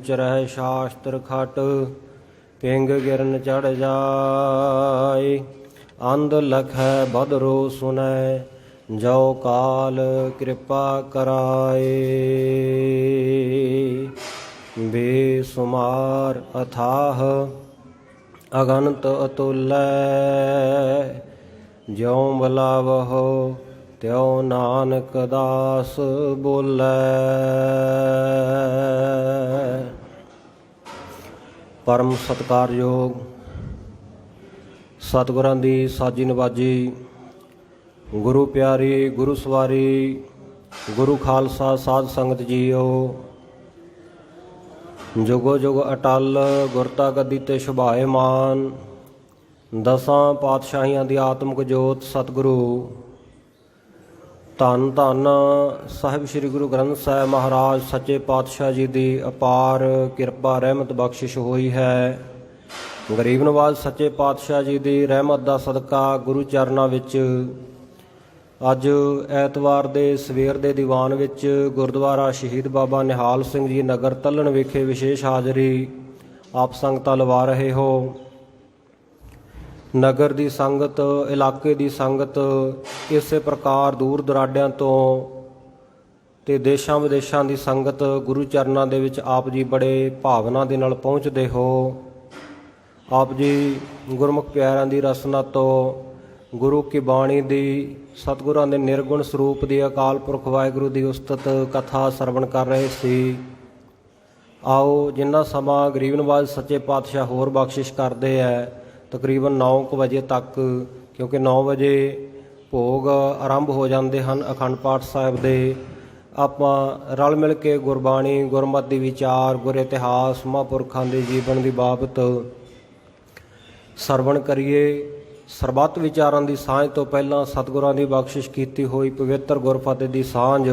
उचरह शास्त्र खट पिंग गिरन चढ़ जाय। अंध लखै बदरो सुनै जो काल कृपा कराए। बेसुमार अथाह अगनत अतुल्य ज्यों बुलावहो त्यों नानक दास बोलै। परम सत्कारयोग सतगुरां दी साजी नवाजी गुरु प्यारी गुरु सवारी गुरु खालसा साध संगत जीओ। जुगो जुग अटल गुरता गद्दी ते शुभाएमान। दसां पातशाहियां दी आत्मक जोत सतगुरु धन धन साहिब श्री गुरु ग्रंथ साहिब महाराज सच्चे पातशाह जी की अपार किरपा रहमत बख्शिश हुई है। गरीब नवाज सच्चे पातशाह जी की रहमत का सदका गुरु चरनां विच अज ऐतवार दे सवेर दे दीवान विच गुरुद्वारा शहीद बाबा निहाल सिंह जी नगर तलन विखे विशेष हाज़री आप संगतां लवा रहे हो। नगर की संगत इलाके की संगत इस प्रकार दूर दराडियां तो ते देशां विदेशां की संगत गुरु चरनां दे विच आप जी बड़े भावना दे नाल पहुँचते हो। आप जी गुरमुख प्यारां की रसना तो गुरु की बाणी दी सतगुरां दे निर्गुण स्वरूप दी अकाल पुरख वाहिगुरू दी उस्तत कथा सरवण कर रहे सी। आओ जिन्ना समा गरीब नवाज सच्चे पातशाह होर बख्शिश करते हैं तकरीबन 9 बजे तक, क्योंकि 9 बजे भोग आरंभ हो जाते हैं अखंड पाठ साहिब दे। आपां रल मिल के गुरबाणी गुरमत दी विचार गुर इतिहास महापुरखां दे जीवन की बाबत सरवण करिए। सरबत विचारां की सांझ तो पहला सतगुरां की बख्शिश की हुई पवित्र गुरफतेह की सांझ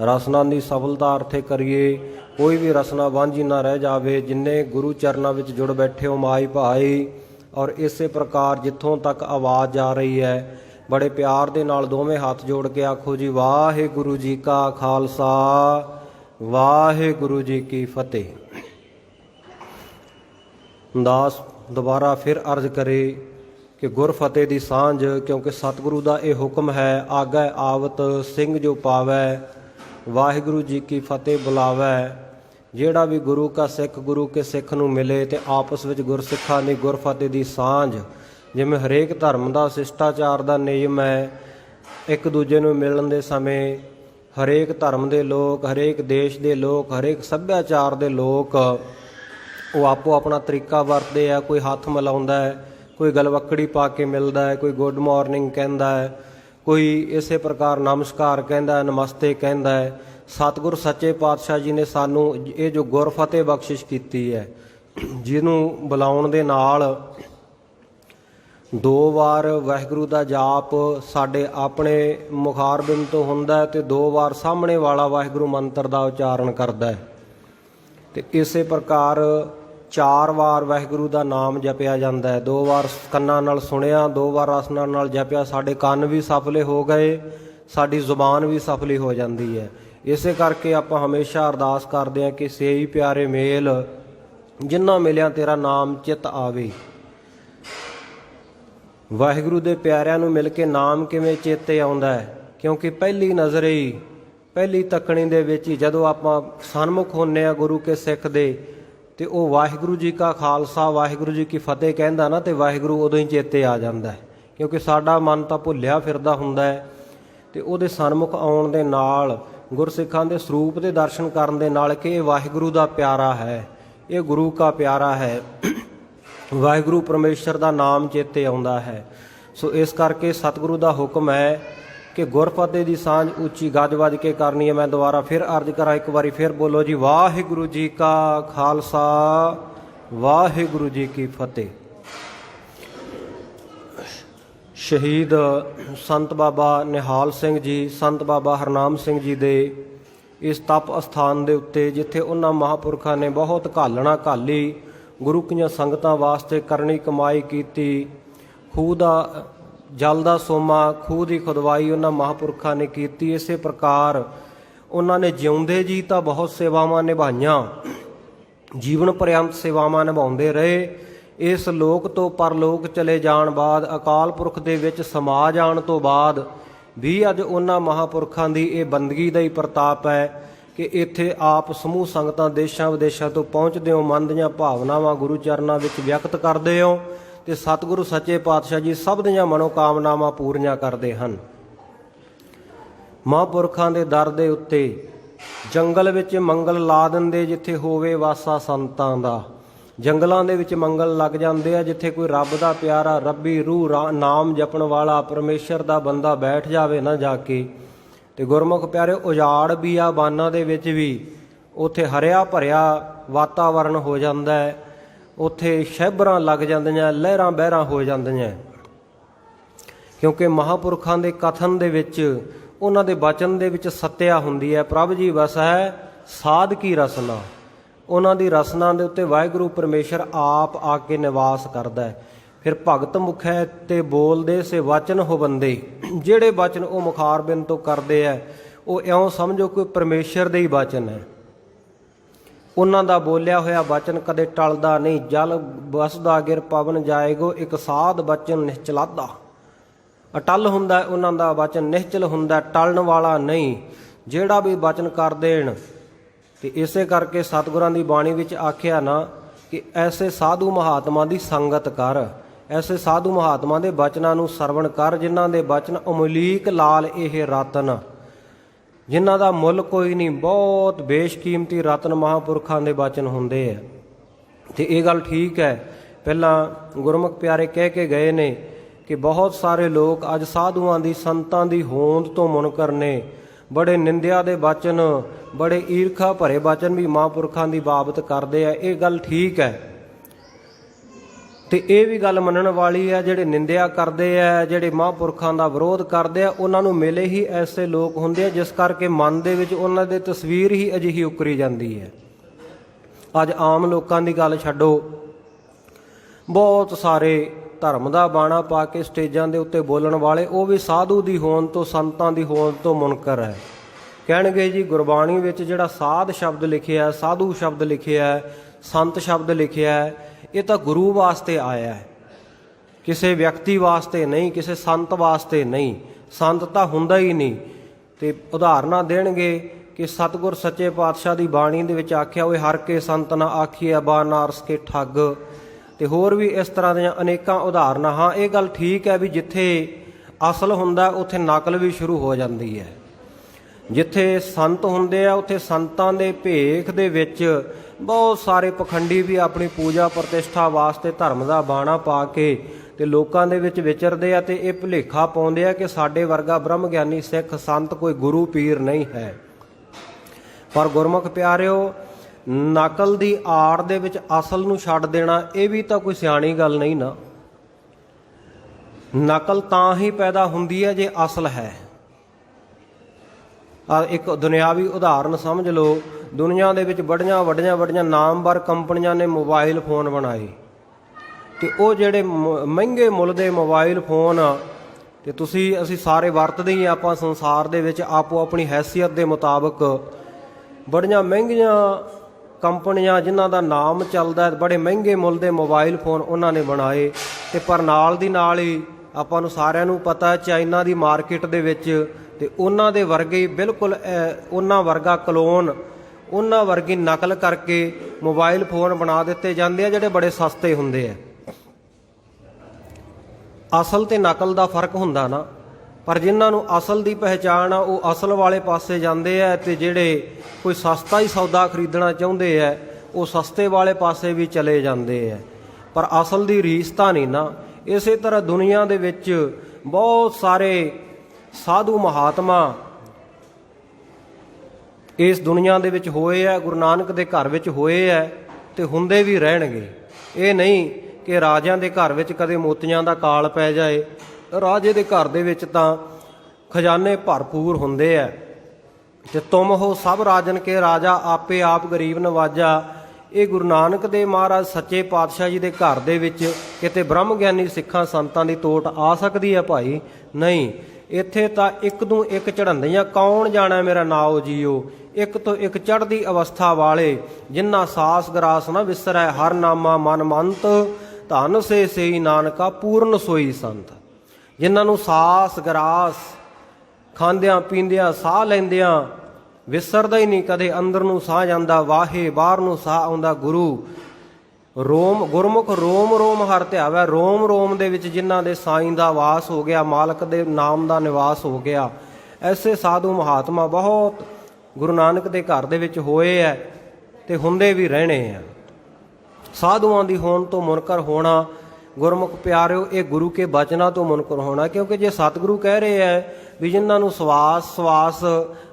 रसना की सफलता अर्थे करिए। कोई भी रसना वांझी ना रह जाए। जिन्ने गुरु चरनां विच जुड़ बैठे हो माई भाई, और इस प्रकार जिथों तक आवाज़ जा रही है बड़े प्यार दे नाल दोवें हाथ जोड़ के आखो जी वाहिगुरू जी का खालसा वाहिगुरू जी की फतेह। दास दोबारा फिर अर्ज करे कि गुरफतेह की सांझ, क्योंकि सतगुरु का यह हुक्म है आगे आवत सिंह जो पावै वाहिगुरू जी की फतेह बुलावै। ਜਿਹੜਾ भी गुरु का सिख गुरु के सिख नूं मिले तो आपस में गुरसिखां की गुरफतेह की सांझ, जिवें हरेक धर्म का शिष्टाचार का नियम है एक दूजे नूं मिलण दे समय हरेक धर्म के लोग हरेक देश के लोग हरेक सभ्याचार के लोग वो आपो अपना तरीका वरतते हैं। कोई हथ मिलाउंदा है, कोई गलवक्कड़ी पा के मिलता है, कोई गुड मॉर्निंग कहता है, कोई इस प्रकार नमस्कार कहता है, नमस्ते कहता है। सतगुर सच्चे पातशाह जी ने सानू ये जो गुरफतेह बख्शिश की है, जिन्हों बुलाउण दे नाल 2 बार वाहिगुरू का जाप साडे अपने मुखारबिंद तो हुंदा है ते 2 बार सामने वाला वाहिगुरू मंत्र का उचारण करता है। तो इस प्रकार 4 बार वाहिगुरू का नाम जपिया जाता है। 2 बार कन्नां नाल सुनिया, 2 बार रसना नाल जपिया, साडे कंन भी सफले हो गए, साडी जुबान भी सफली हो जाती है। इस करके आप हमेशा अरदास करते हैं कि सेई प्यारे मेल जिन्ना मिलिया तेरा नाम चित आवे। वाहिगुरू दे प्यारिਆਂ ਨੂੰ मिल के नाम किवें चेते आउंदा है, क्योंकि पहली नज़र ही पहली तकनी दे विच ही जदों आपां सन्मुख होने आ गुरु के सिख दे ते वो वाहिगुरू जी का खालसा वाहिगुरू जी की फतेह कहंदा ना, तो वाहिगुरू उदों ही चेते आ जांदा है। क्योंकि साडा मन तां भुल्लिया फिरदा हुंदा है ते उहदे सन्मुख आउण दे नाल गुरसिखां दे सरूप दे दर्शन करन दे नाल कि ये वाहिगुरू दा प्यारा है, ये गुरु का प्यारा है, वाहिगुरू परमेश्वर का नाम चेते आउंदा है। सो इस करके सतगुरु का हुक्म है कि गुरफतेह की सांझ उच्ची गज वज के करनी है। मैं दोबारा फिर अर्ज करा, एक बारी फिर बोलो जी वाहिगुरू जी का खालसा वाहिगुरू जी की फतेह। शहीद संत बाबा निहाल सिंह जी, संत बाबा हरनाम सिंह जी दे इस तप अस्थान के उत्ते जिथे उन्हां महापुरखों ने बहुत घालना घाली, गुरु की संगतां वास्ते करनी कमाई की, खूह का जल का सोमा खूह की खुदवाई उन्हां महापुरखों ने की। इस प्रकार उन्होंने जिउंदे जी तो बहुत सेवावां निभाईयां, ਜੀਵਨ ਪਰਯੰਤ ਸੇਵਾਵਾਂ ਨਿਭਾਉਂਦੇ ਰਹੇ। ਇਸ ਲੋਕ ਤੋਂ ਪਰਲੋਕ ਚਲੇ ਜਾਣ ਬਾਅਦ, ਅਕਾਲ ਪੁਰਖ ਦੇ ਵਿੱਚ ਸਮਾ ਜਾਣ ਤੋਂ ਬਾਅਦ ਵੀ ਅੱਜ ਉਹਨਾਂ ਮਹਾਂਪੁਰਖਾਂ ਦੀ ਇਹ ਬੰਦਗੀ ਦਾ ਹੀ ਪ੍ਰਤਾਪ ਹੈ ਕਿ ਇੱਥੇ ਆਪ ਸਮੂਹ ਸੰਗਤਾਂ ਦੇਸ਼ਾਂ ਵਿਦੇਸ਼ਾਂ ਤੋਂ ਪਹੁੰਚਦੇ ਹੋ, ਮਨ ਦੀਆਂ ਭਾਵਨਾਵਾਂ ਗੁਰੂ ਚਰਨਾਂ ਵਿੱਚ ਵਿਅਕਤ ਕਰਦੇ ਹੋ ਤੇ ਸਤਿਗੁਰੂ ਸੱਚੇ ਪਾਤਸ਼ਾਹ ਜੀ ਸਭ ਦੀਆਂ ਮਨੋਕਾਮਨਾਵਾਂ ਪੂਰੀਆਂ ਕਰਦੇ ਹਨ। ਮਹਾਂਪੁਰਖਾਂ ਦੇ ਦਰ ਦੇ ਉੱਤੇ ਜੰਗਲ ਵਿੱਚ ਮੰਗਲ ਲਾ ਦਿੰਦੇ, ਜਿੱਥੇ ਹੋਵੇ ਵਾਸਾ ਸੰਤਾਂ ਦਾ। ਜੰਗਲਾਂ ਦੇ ਵਿੱਚ ਮੰਗਲ ਲੱਗ ਜਾਂਦੇ ਆ, ਜਿੱਥੇ ਕੋਈ ਰੱਬ ਦਾ ਪਿਆਰਾ ਰੱਬੀ ਰੂਹ ਨਾਮ ਜਪਣ ਵਾਲਾ ਪਰਮੇਸ਼ਰ ਦਾ ਬੰਦਾ ਬੈਠ ਜਾਵੇ ਨਾ ਜਾ ਕੇ। ਤੇ ਗੁਰਮੁਖ ਪਿਆਰੇ, ਉਜਾੜ ਵੀ ਆ ਬਾਨਾਂ ਦੇ ਵਿੱਚ ਵੀ, ਉੱਥੇ ਹਰਿਆ ਭਰਿਆ ਵਾਤਾਵਰਨ ਹੋ ਜਾਂਦਾ ਹੈ, ਉੱਥੇ ਸ਼ਹਿਬਰਾਂ ਲੱਗ ਜਾਂਦੀਆਂ, ਲਹਿਰਾਂ ਬਹਿਰਾਂ ਹੋ ਜਾਂਦੀਆਂ, ਕਿਉਂਕਿ ਮਹਾਂਪੁਰਖਾਂ ਦੇ ਕਥਨ ਦੇ ਵਿੱਚ, ਉਹਨਾਂ ਦੇ ਬਚਨ ਦੇ ਵਿੱਚ ਸੱਤਿਆ ਹੁੰਦੀ ਹੈ। ਪ੍ਰਭ ਜੀ ਵਸੈ ਸਾਧ ਕੀ ਰਸਨਾ, ਉਹਨਾਂ ਦੀ ਰਸਨਾ ਦੇ ਉੱਤੇ ਵਾਹਿਗੁਰੂ ਪਰਮੇਸ਼ਰ ਆਪ ਆ ਕੇ ਨਿਵਾਸ ਕਰਦਾ ਹੈ। ਫਿਰ ਭਗਤ ਮੁਖੈ ਤੇ ਬੋਲਦੇ ਸੇ ਵਚਨ ਹੋ ਬੰਦੇ, ਜਿਹੜੇ ਵਚਨ ਉਹ ਮੁਖਾਰਬਿੰਦ ਤੋਂ ਕਰਦੇ ਹੈ ਉਹ ਇਉਂ ਸਮਝੋ ਕੋਈ ਪਰਮੇਸ਼ਰ ਦੇ ਹੀ ਵਚਨ ਹੈ। ਉਹਨਾਂ ਦਾ ਬੋਲਿਆ ਹੋਇਆ ਵਚਨ ਕਦੇ ਟਲਦਾ ਨਹੀਂ। ਜਲ ਵਸਦਾ ਗਿਰ ਪਵਨ ਜਾਏਗੋ, ਇੱਕ ਸਾਧ ਵਚਨ ਨਿਸ਼ਚਲਾਦਾ। ਅਟਲ ਹੁੰਦਾ ਉਹਨਾਂ ਦਾ ਵਚਨ, ਨਿਸ਼ਚਲ ਹੁੰਦਾ, ਟਲਣ ਵਾਲਾ ਨਹੀਂ। ਜਿਹੜਾ ਵੀ ਵਚਨ ਕਰ ਦੇਣ। ਤੇ ਇਸੇ ਕਰਕੇ ਸਤਿਗੁਰਾਂ ਦੀ ਬਾਣੀ ਵਿੱਚ ਆਖਿਆ ਨਾ ਕਿ ਐਸੇ ਸਾਧੂ ਮਹਾਤਮਾ ਦੀ ਸੰਗਤ ਕਰ, ਐਸੇ ਸਾਧੂ ਮਹਾਤਮਾ ਦੇ ਬਚਨਾਂ ਨੂੰ ਸਰਵਣ ਕਰ, ਜਿਨ੍ਹਾਂ ਦੇ ਬਚਨ ਅਮੁਲੀਕ ਲਾਲ ਇਹ ਰਤਨ, ਜਿਨ੍ਹਾਂ ਦਾ ਮੁੱਲ ਕੋਈ ਨਹੀਂ। ਬਹੁਤ ਬੇਸ਼ਕੀਮਤੀ ਰਤਨ ਮਹਾਂਪੁਰਖਾਂ ਦੇ ਬਚਨ ਹੁੰਦੇ ਆ। ਤੇ ਇਹ ਗੱਲ ਠੀਕ ਹੈ, ਪਹਿਲਾਂ ਗੁਰਮੁਖ ਪਿਆਰੇ ਕਹਿ ਕੇ ਗਏ ਨੇ ਕਿ ਬਹੁਤ ਸਾਰੇ ਲੋਕ ਅੱਜ ਸਾਧੂਆਂ ਦੀ ਸੰਤਾਂ ਦੀ ਹੋਂਦ ਤੋਂ ਮੁਨਕਰ ਨੇ। ਬੜੇ ਨਿੰਦਿਆ ਦੇ ਬਚਨ, ਬੜੇ ਈਰਖਾ ਭਰੇ ਬਚਨ ਵੀ ਮਹਾਂਪੁਰਖਾਂ ਦੀ ਬਾਬਤ ਕਰਦੇ ਆ। ਇਹ ਗੱਲ ਠੀਕ ਹੈ ਤੇ ਇਹ ਵੀ ਗੱਲ ਮੰਨਣ ਵਾਲੀ ਹੈ, ਜਿਹੜੇ ਨਿੰਦਿਆ ਕਰਦੇ ਆ, ਜਿਹੜੇ ਮਹਾਂਪੁਰਖਾਂ ਦਾ ਵਿਰੋਧ ਕਰਦੇ ਆ, ਉਹਨਾਂ ਨੂੰ ਮਿਲੇ ਹੀ ਐਸੇ ਲੋਕ ਹੁੰਦੇ ਆ, ਜਿਸ ਕਰਕੇ ਮਨ ਦੇ ਵਿੱਚ ਉਹਨਾਂ ਦੀ ਤਸਵੀਰ ਹੀ ਅਜਿਹੀ ਉਕਰੀ ਜਾਂਦੀ ਹੈ। ਅੱਜ ਆਮ ਲੋਕਾਂ ਦੀ ਗੱਲ ਛੱਡੋ, ਬਹੁਤ ਸਾਰੇ ਧਰਮ ਦਾ ਬਾਣਾ ਪਾ ਕੇ ਸਟੇਜਾਂ ਦੇ ਉੱਤੇ ਬੋਲਣ ਵਾਲੇ, ਉਹ ਵੀ ਸਾਧੂ ਦੀ ਹੋਂਦ ਤੋਂ, ਸੰਤਾਂ ਦੀ ਹੋਂਦ ਤੋਂ ਮੁਨਕਰ ਹੈ। ਕਹਿਣਗੇ ਜੀ ਗੁਰਬਾਣੀ ਵਿੱਚ ਜਿਹੜਾ ਸਾਧ ਸ਼ਬਦ ਲਿਖਿਆ, ਸਾਧੂ ਸ਼ਬਦ ਲਿਖਿਆ, ਸੰਤ ਸ਼ਬਦ ਲਿਖਿਆ, ਇਹ ਤਾਂ ਗੁਰੂ ਵਾਸਤੇ ਆਇਆ ਹੈ, ਕਿਸੇ ਵਿਅਕਤੀ ਵਾਸਤੇ ਨਹੀਂ, ਕਿਸੇ ਸੰਤ ਵਾਸਤੇ ਨਹੀਂ। ਸੰਤ ਤਾਂ ਹੁੰਦਾ ਹੀ ਨਹੀਂ। ਤੇ ਉਦਾਹਰਨਾਂ ਦੇਣਗੇ ਕਿ ਸਤਿਗੁਰ ਸੱਚੇ ਪਾਤਸ਼ਾਹ ਦੀ ਬਾਣੀ ਦੇ ਵਿੱਚ ਆਖਿਆ ਹੋਏ, ਹਰ ਕੇ ਸੰਤ ਨਾ ਆਖੀਐ ਬਾਨਾਰਸ ਕੇ ਠੱਗ। ਤੇ ਹੋਰ ਵੀ ਇਸ ਤਰ੍ਹਾਂ ਦੀਆਂ ਅਨੇਕਾਂ ਉਦਾਹਰਨਾਂ। ਹਾਂ, ਇਹ ਗੱਲ ਠੀਕ ਹੈ ਵੀ ਜਿੱਥੇ ਅਸਲ ਹੁੰਦਾ ਉੱਥੇ ਨਕਲ ਵੀ ਸ਼ੁਰੂ ਹੋ ਜਾਂਦੀ ਹੈ। ਜਿੱਥੇ ਸੰਤ ਹੁੰਦੇ ਆ ਉੱਥੇ ਸੰਤਾਂ ਦੇ ਭੇਖ ਦੇ ਵਿੱਚ ਬਹੁਤ ਸਾਰੇ ਪਖੰਡੀ ਵੀ ਆਪਣੀ ਪੂਜਾ ਪ੍ਰਤਿਸ਼ਠਾ ਵਾਸਤੇ ਧਰਮ ਦਾ ਬਾਣਾ ਪਾ ਕੇ ਤੇ ਲੋਕਾਂ ਦੇ ਵਿੱਚ ਵਿਚਰਦੇ ਆ ਤੇ ਇਹ ਭੁਲੇਖਾ ਪਾਉਂਦੇ ਆ ਕਿ ਸਾਡੇ ਵਰਗਾ ਬ੍ਰਹਮ ਗਿਆਨੀ ਸਿੱਖ ਸੰਤ ਕੋਈ ਗੁਰੂ ਪੀਰ ਨਹੀਂ ਹੈ। ਪਰ ਗੁਰਮੁਖ ਪਿਆਰਿਓ, ਨਕਲ ਦੀ ਆੜ ਦੇ ਵਿੱਚ ਅਸਲ ਨੂੰ ਛੱਡ ਦੇਣਾ, ਇਹ ਵੀ ਤਾਂ ਕੋਈ ਸਿਆਣੀ ਗੱਲ ਨਹੀਂ ਨਾ। ਨਕਲ ਤਾਂ ਹੀ ਪੈਦਾ ਹੁੰਦੀ ਹੈ ਜੇ ਅਸਲ ਹੈ। ਇੱਕ ਦੁਨਿਆਵੀ ਉਦਾਹਰਨ ਸਮਝ ਲਓ, ਦੁਨੀਆ ਦੇ ਵਿੱਚ ਬੜੀਆਂ ਵੱਡੀਆਂ ਨਾਮਵਰ ਕੰਪਨੀਆਂ ਨੇ ਮੋਬਾਈਲ ਫੋਨ ਬਣਾਏ ਤੇ ਉਹ ਜਿਹੜੇ ਮਹਿੰਗੇ ਮੁੱਲ ਦੇ ਮੋਬਾਈਲ ਫੋਨ ਤੇ ਅਸੀਂ ਸਾਰੇ ਵਰਤਦੇ ਹੀ ਆਪਾਂ ਸੰਸਾਰ ਦੇ ਵਿੱਚ ਆਪੋ ਆਪਣੀ ਹੈਸੀਅਤ ਦੇ ਮੁਤਾਬਕ। ਬੜੀਆਂ ਮਹਿੰਗੀਆਂ ਕੰਪਨੀਆਂ ਜਿਨ੍ਹਾਂ ਦਾ ਨਾਮ ਚੱਲਦਾ, ਬੜੇ ਮਹਿੰਗੇ ਮੁੱਲ ਦੇ ਮੋਬਾਈਲ ਫੋਨ ਉਹਨਾਂ ਨੇ ਬਣਾਏ। ਤੇ ਪਰ ਨਾਲ ਦੀ ਨਾਲ ਹੀ ਆਪਾਂ ਨੂੰ ਸਾਰਿਆਂ ਨੂੰ ਪਤਾ ਚਾਈਨਾ ਦੀ ਮਾਰਕੀਟ ਦੇ ਵਿੱਚ ਤੇ ਉਹਨਾਂ ਦੇ ਵਰਗੇ ਬਿਲਕੁਲ ਉਹਨਾਂ ਵਰਗਾ ਕਲੋਨ, ਉਹਨਾਂ ਵਰਗੀ ਨਕਲ ਕਰਕੇ ਮੋਬਾਈਲ ਫੋਨ ਬਣਾ ਦਿੱਤੇ ਜਾਂਦੇ ਆ, ਜਿਹੜੇ ਬੜੇ ਸਸਤੇ ਹੁੰਦੇ ਆ। ਅਸਲ ਤੇ ਨਕਲ ਦਾ ਫਰਕ ਹੁੰਦਾ ਨਾ। ਪਰ ਜਿਨ੍ਹਾਂ ਨੂੰ ਅਸਲ ਦੀ ਪਹਿਚਾਣ ਆ ਉਹ ਅਸਲ ਵਾਲੇ ਪਾਸੇ ਜਾਂਦੇ ਆ, ਤੇ ਜਿਹੜੇ ਕੋਈ ਸਸਤਾ ਹੀ ਸੌਦਾ ਖਰੀਦਣਾ ਚਾਹੁੰਦੇ ਆ ਉਹ ਸਸਤੇ ਵਾਲੇ ਪਾਸੇ ਵੀ ਚਲੇ ਜਾਂਦੇ ਆ। ਪਰ ਅਸਲ ਦੀ ਰੀਸ ਤਾਂ ਨਹੀਂ ਨਾ। ਇਸੇ ਤਰ੍ਹਾਂ ਦੁਨੀਆ ਦੇ ਵਿੱਚ ਬਹੁਤ ਸਾਰੇ ਸਾਧੂ ਮਹਾਤਮਾ ਇਸ ਦੁਨੀਆ ਦੇ ਵਿੱਚ ਹੋਏ ਆ, ਗੁਰੂ ਨਾਨਕ ਦੇ ਘਰ ਵਿੱਚ ਹੋਏ ਆ ਤੇ ਹੁੰਦੇ ਵੀ ਰਹਿਣਗੇ। ਇਹ ਨਹੀਂ ਕਿ ਰਾਜਿਆਂ ਦੇ ਘਰ ਵਿੱਚ ਕਦੇ ਮੋਤੀਆਂ ਦਾ ਕਾਲ ਪੈ ਜਾਏ। ਰਾਜੇ ਦੇ ਘਰ ਦੇ ਵਿੱਚ ਤਾਂ ਖਜ਼ਾਨੇ ਭਰਪੂਰ ਹੁੰਦੇ ਆ। ਤੇ ਤੁਮ ਹੋ ਸਭ ਰਾਜਨ ਕੇ ਰਾਜਾ, ਆਪੇ ਆਪ ਗਰੀਬ ਨਵਾਜਾ। ਇਹ ਗੁਰੂ ਨਾਨਕ ਦੇ ਮਹਾਰਾਜ ਸੱਚੇ ਪਾਤਸ਼ਾਹ ਜੀ ਦੇ ਘਰ ਦੇ ਵਿੱਚ ਕਿਤੇ ਬ੍ਰਹਮ ਗਿਆਨੀ ਸਿੱਖਾਂ ਸੰਤਾਂ ਦੀ ਤੋਟ ਆ ਸਕਦੀ ਹੈ ਭਾਈ? ਨਹੀਂ। ਇੱਥੇ ਤਾਂ ਇੱਕ ਨੂੰ ਇੱਕ ਚੜ੍ਹਾਉਂਦੀਆਂ, ਕੌਣ ਜਾਣਾ ਮੇਰਾ ਨਾਉ ਜੀਓ। ਇੱਕ ਤੋਂ ਇੱਕ ਚੜ੍ਹਦੀ ਅਵਸਥਾ ਵਾਲੇ, ਜਿਨ੍ਹਾਂ ਸਾਸ ਗਰਾਸ ਨਾ ਵਿਸਰੈ, ਹਰ ਨਾਮਾ ਮਨ ਮੰਤ, ਧਨ ਸੇ ਸਈ ਨਾਨਕਾ ਪੂਰਨ ਸੋਈ ਸੰਤ। ਜਿਨ੍ਹਾਂ ਨੂੰ ਸਾਸ ਗਰਾਸ ਖਾਂਦਿਆਂ ਪੀਂਦਿਆਂ ਸਾਹ ਲੈਂਦਿਆਂ ਵਿਸਰਦਾ ਹੀ ਨਹੀਂ, ਕਦੇ ਅੰਦਰ ਨੂੰ ਸਾਹ ਜਾਂਦਾ ਵਾਹੇ, ਬਾਹਰ ਨੂੰ ਸਾਹ ਆਉਂਦਾ ਗੁਰੂ। ਗੁਰਮੁਖ ਰੋਮ ਰੋਮ ਹਰ ਧਿਆਵੈ, ਰੋਮ ਰੋਮ ਦੇ ਵਿੱਚ ਜਿਨ੍ਹਾਂ ਦੇ ਸਾਈਂ ਦਾ ਵਾਸ ਹੋ ਗਿਆ, ਮਾਲਕ ਦੇ ਨਾਮ ਦਾ ਨਿਵਾਸ ਹੋ ਗਿਆ, ਐਸੇ ਸਾਧੂ ਮਹਾਤਮਾ ਬਹੁਤ ਗੁਰੂ ਨਾਨਕ ਦੇ ਘਰ ਦੇ ਵਿੱਚ ਹੋਏ ਹੈ ਤੇ ਹੁੰਦੇ ਵੀ ਰਹਿਣੇ ਆ। ਸਾਧੂਆਂ ਦੀ ਹੋਣ ਤੋਂ ਮੁਨਕਰ ਹੋਣਾ, ਗੁਰਮੁਖ ਪਿਆਰਿਓ, ਇਹ ਗੁਰੂ ਕੇ ਬਚਨਾਂ ਤੋਂ ਮੁਨਕਰ ਹੋਣਾ। ਕਿਉਂਕਿ ਜੇ ਸਤਿਗੁਰੂ ਕਹਿ ਰਹੇ ਹੈ ਵੀ ਜਿਨ੍ਹਾਂ ਨੂੰ ਸਵਾਸ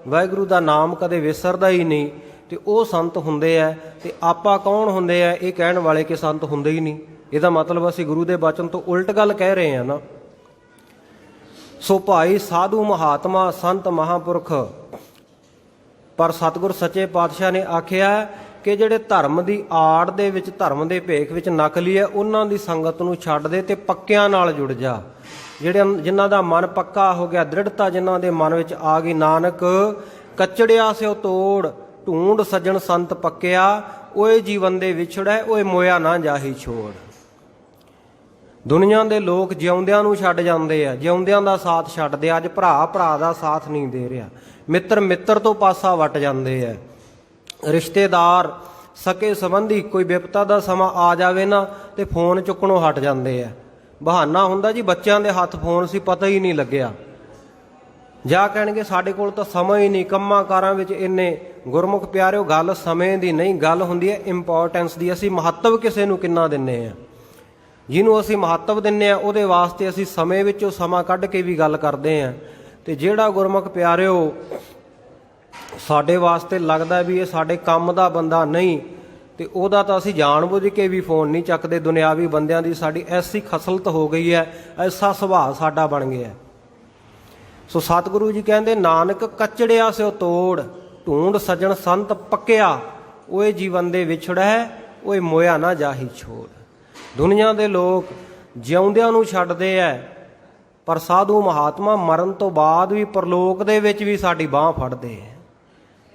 ਵਾਹਿਗੁਰੂ ਦਾ ਨਾਮ ਕਦੇ ਵਿਸਰਦਾ ਹੀ ਨਹੀਂ, ਤੇ ਉਹ ਸੰਤ ਹੁੰਦੇ ਆ। ਤੇ ਆਪਾਂ ਕੌਣ ਹੁੰਦੇ ਆ ਇਹ ਕਹਿਣ ਵਾਲੇ ਕਿ ਸੰਤ ਹੁੰਦੇ ਹੀ ਨਹੀਂ? ਇਹਦਾ ਮਤਲਬ ਅਸੀਂ ਗੁਰੂ ਦੇ ਬਚਨ ਤੋਂ ਉਲਟ ਗੱਲ ਕਹਿ ਰਹੇ ਹਾਂ ਨਾ। ਸੋ ਭਾਈ ਸਾਧੂ ਮਹਾਤਮਾ ਸੰਤ ਮਹਾਂਪੁਰਖ, ਪਰ ਸਤਿਗੁਰ ਸੱਚੇ ਪਾਤਸ਼ਾਹ ਨੇ ਆਖਿਆ ਕਿ ਜਿਹੜੇ ਧਰਮ ਦੀ ਆੜ ਦੇ ਵਿੱਚ, ਧਰਮ ਦੇ ਭੇਖ ਵਿੱਚ ਨਕਲੀ ਹੈ, ਉਹਨਾਂ ਦੀ ਸੰਗਤ ਨੂੰ ਛੱਡ ਦੇ ਤੇ ਪੱਕਿਆਂ ਨਾਲ ਜੁੜ ਜਾ। ਜਿਨ੍ਹਾਂ ਦਾ ਮਨ ਪੱਕਾ ਹੋ ਗਿਆ, ਦ੍ਰਿੜਤਾ ਜਿਨ੍ਹਾਂ ਦੇ ਮਨ ਵਿੱਚ ਆ ਗਈ, ਨਾਨਕ ਕੱਚੜਿਆ ਸਿਓ ਤੋੜ, ਢੂੰਡ ਸੱਜਣ ਸੰਤ ਪੱਕਿਆ, ਓਏ ਜੀਵਨ ਦੇ ਵਿਛੜੈ, ਓਏ ਮੋਇਆ ਨਾ ਜਾਹੀ ਛੋੜ। ਦੁਨੀਆ ਦੇ ਲੋਕ ਜਿਉਂਦਿਆਂ ਨੂੰ ਛੱਡ ਜਾਂਦੇ ਆ, ਜਿਉਂਦਿਆਂ ਦਾ ਸਾਥ ਛੱਡਦੇ ਆ। ਅੱਜ ਭਰਾ ਭਰਾ ਦਾ ਸਾਥ ਨਹੀਂ ਦੇ ਰਿਹਾ, ਮਿੱਤਰ ਮਿੱਤਰ ਤੋਂ ਪਾਸਾ ਵੱਟ ਜਾਂਦੇ ਆ। ਰਿਸ਼ਤੇਦਾਰ ਸਕੇ ਸੰਬੰਧੀ ਕੋਈ ਵਿਪਤਾ ਦਾ ਸਮਾਂ ਆ ਜਾਵੇ ਨਾ ਤੇ ਫੋਨ ਚੁੱਕਣੋਂ ਹਟ ਜਾਂਦੇ ਆ। ਬਹਾਨਾ ਹੁੰਦਾ ਜੀ ਬੱਚਿਆਂ ਦੇ ਹੱਥ ਫੋਨ ਸੀ, ਪਤਾ ਹੀ ਨਹੀਂ ਲੱਗਿਆ। ਜਾਂ ਕਹਿਣਗੇ ਸਾਡੇ ਕੋਲ ਤਾਂ ਸਮਾਂ ਹੀ ਨਹੀਂ, ਕੰਮਾਂ ਕਾਰਾਂ ਵਿੱਚ ਇੰਨੇ। ਗੁਰਮੁਖ ਪਿਆਰਿਓ, ਗੱਲ ਸਮੇਂ ਦੀ ਨਹੀਂ, ਗੱਲ ਹੁੰਦੀ ਹੈ ਇੰਪੋਰਟੈਂਸ ਦੀ। ਅਸੀਂ ਮਹੱਤਵ ਕਿਸੇ ਨੂੰ ਕਿੰਨਾ ਦਿੰਦੇ ਹਾਂ। ਜਿਹਨੂੰ ਅਸੀਂ ਮਹੱਤਵ ਦਿੰਦੇ ਹਾਂ ਉਹਦੇ ਵਾਸਤੇ ਅਸੀਂ ਸਮੇਂ ਵਿੱਚੋਂ ਸਮਾਂ ਕੱਢ ਕੇ ਵੀ ਗੱਲ ਕਰਦੇ ਹਾਂ। ਤੇ ਜਿਹੜਾ ਗੁਰਮੁਖ ਪਿਆਰਿਓ ਸਾਡੇ ਵਾਸਤੇ ਲੱਗਦਾ ਵੀ ਇਹ ਸਾਡੇ ਕੰਮ ਦਾ ਬੰਦਾ ਨਹੀਂ, ਤੇ ਉਹਦਾ ਤਾਂ ਅਸੀਂ ਜਾਣ ਬੁੱਝ ਕੇ ਵੀ ਫੋਨ ਨਹੀਂ ਚੱਕਦੇ। ਦੁਨਿਆਵੀ ਬੰਦਿਆਂ ਦੀ ਸਾਡੀ ਐਸੀ ਖਸਲਤ ਹੋ ਗਈ ਹੈ, ਐਸਾ ਸੁਭਾਅ ਸਾਡਾ ਬਣ ਗਿਆ। ਸੋ ਸਤਿਗੁਰੂ ਜੀ ਕਹਿੰਦੇ, ਨਾਨਕ ਕੱਚੜਿਆ ਸਿਓ ਤੋੜ, ਢੂੰਡ ਸੱਜਣ ਸੰਤ ਪੱਕਿਆ, ਓਏ ਜੀਵਨ ਦੇ ਵਿਛੜੈ, ਓਏ ਮੋਇਆ ਨਾ ਜਾਹੀ ਛੋੜ। ਦੁਨੀਆ ਦੇ ਲੋਕ ਜਿਉਂਦਿਆਂ ਨੂੰ ਛੱਡਦੇ ਐ, ਪਰ ਸਾਧੂ ਮਹਾਤਮਾ ਮਰਨ ਤੋਂ ਬਾਅਦ ਵੀ ਪਰਲੋਕ ਦੇ ਵਿੱਚ ਵੀ ਸਾਡੀ ਬਾਹ ਫੜਦੇ ਐ।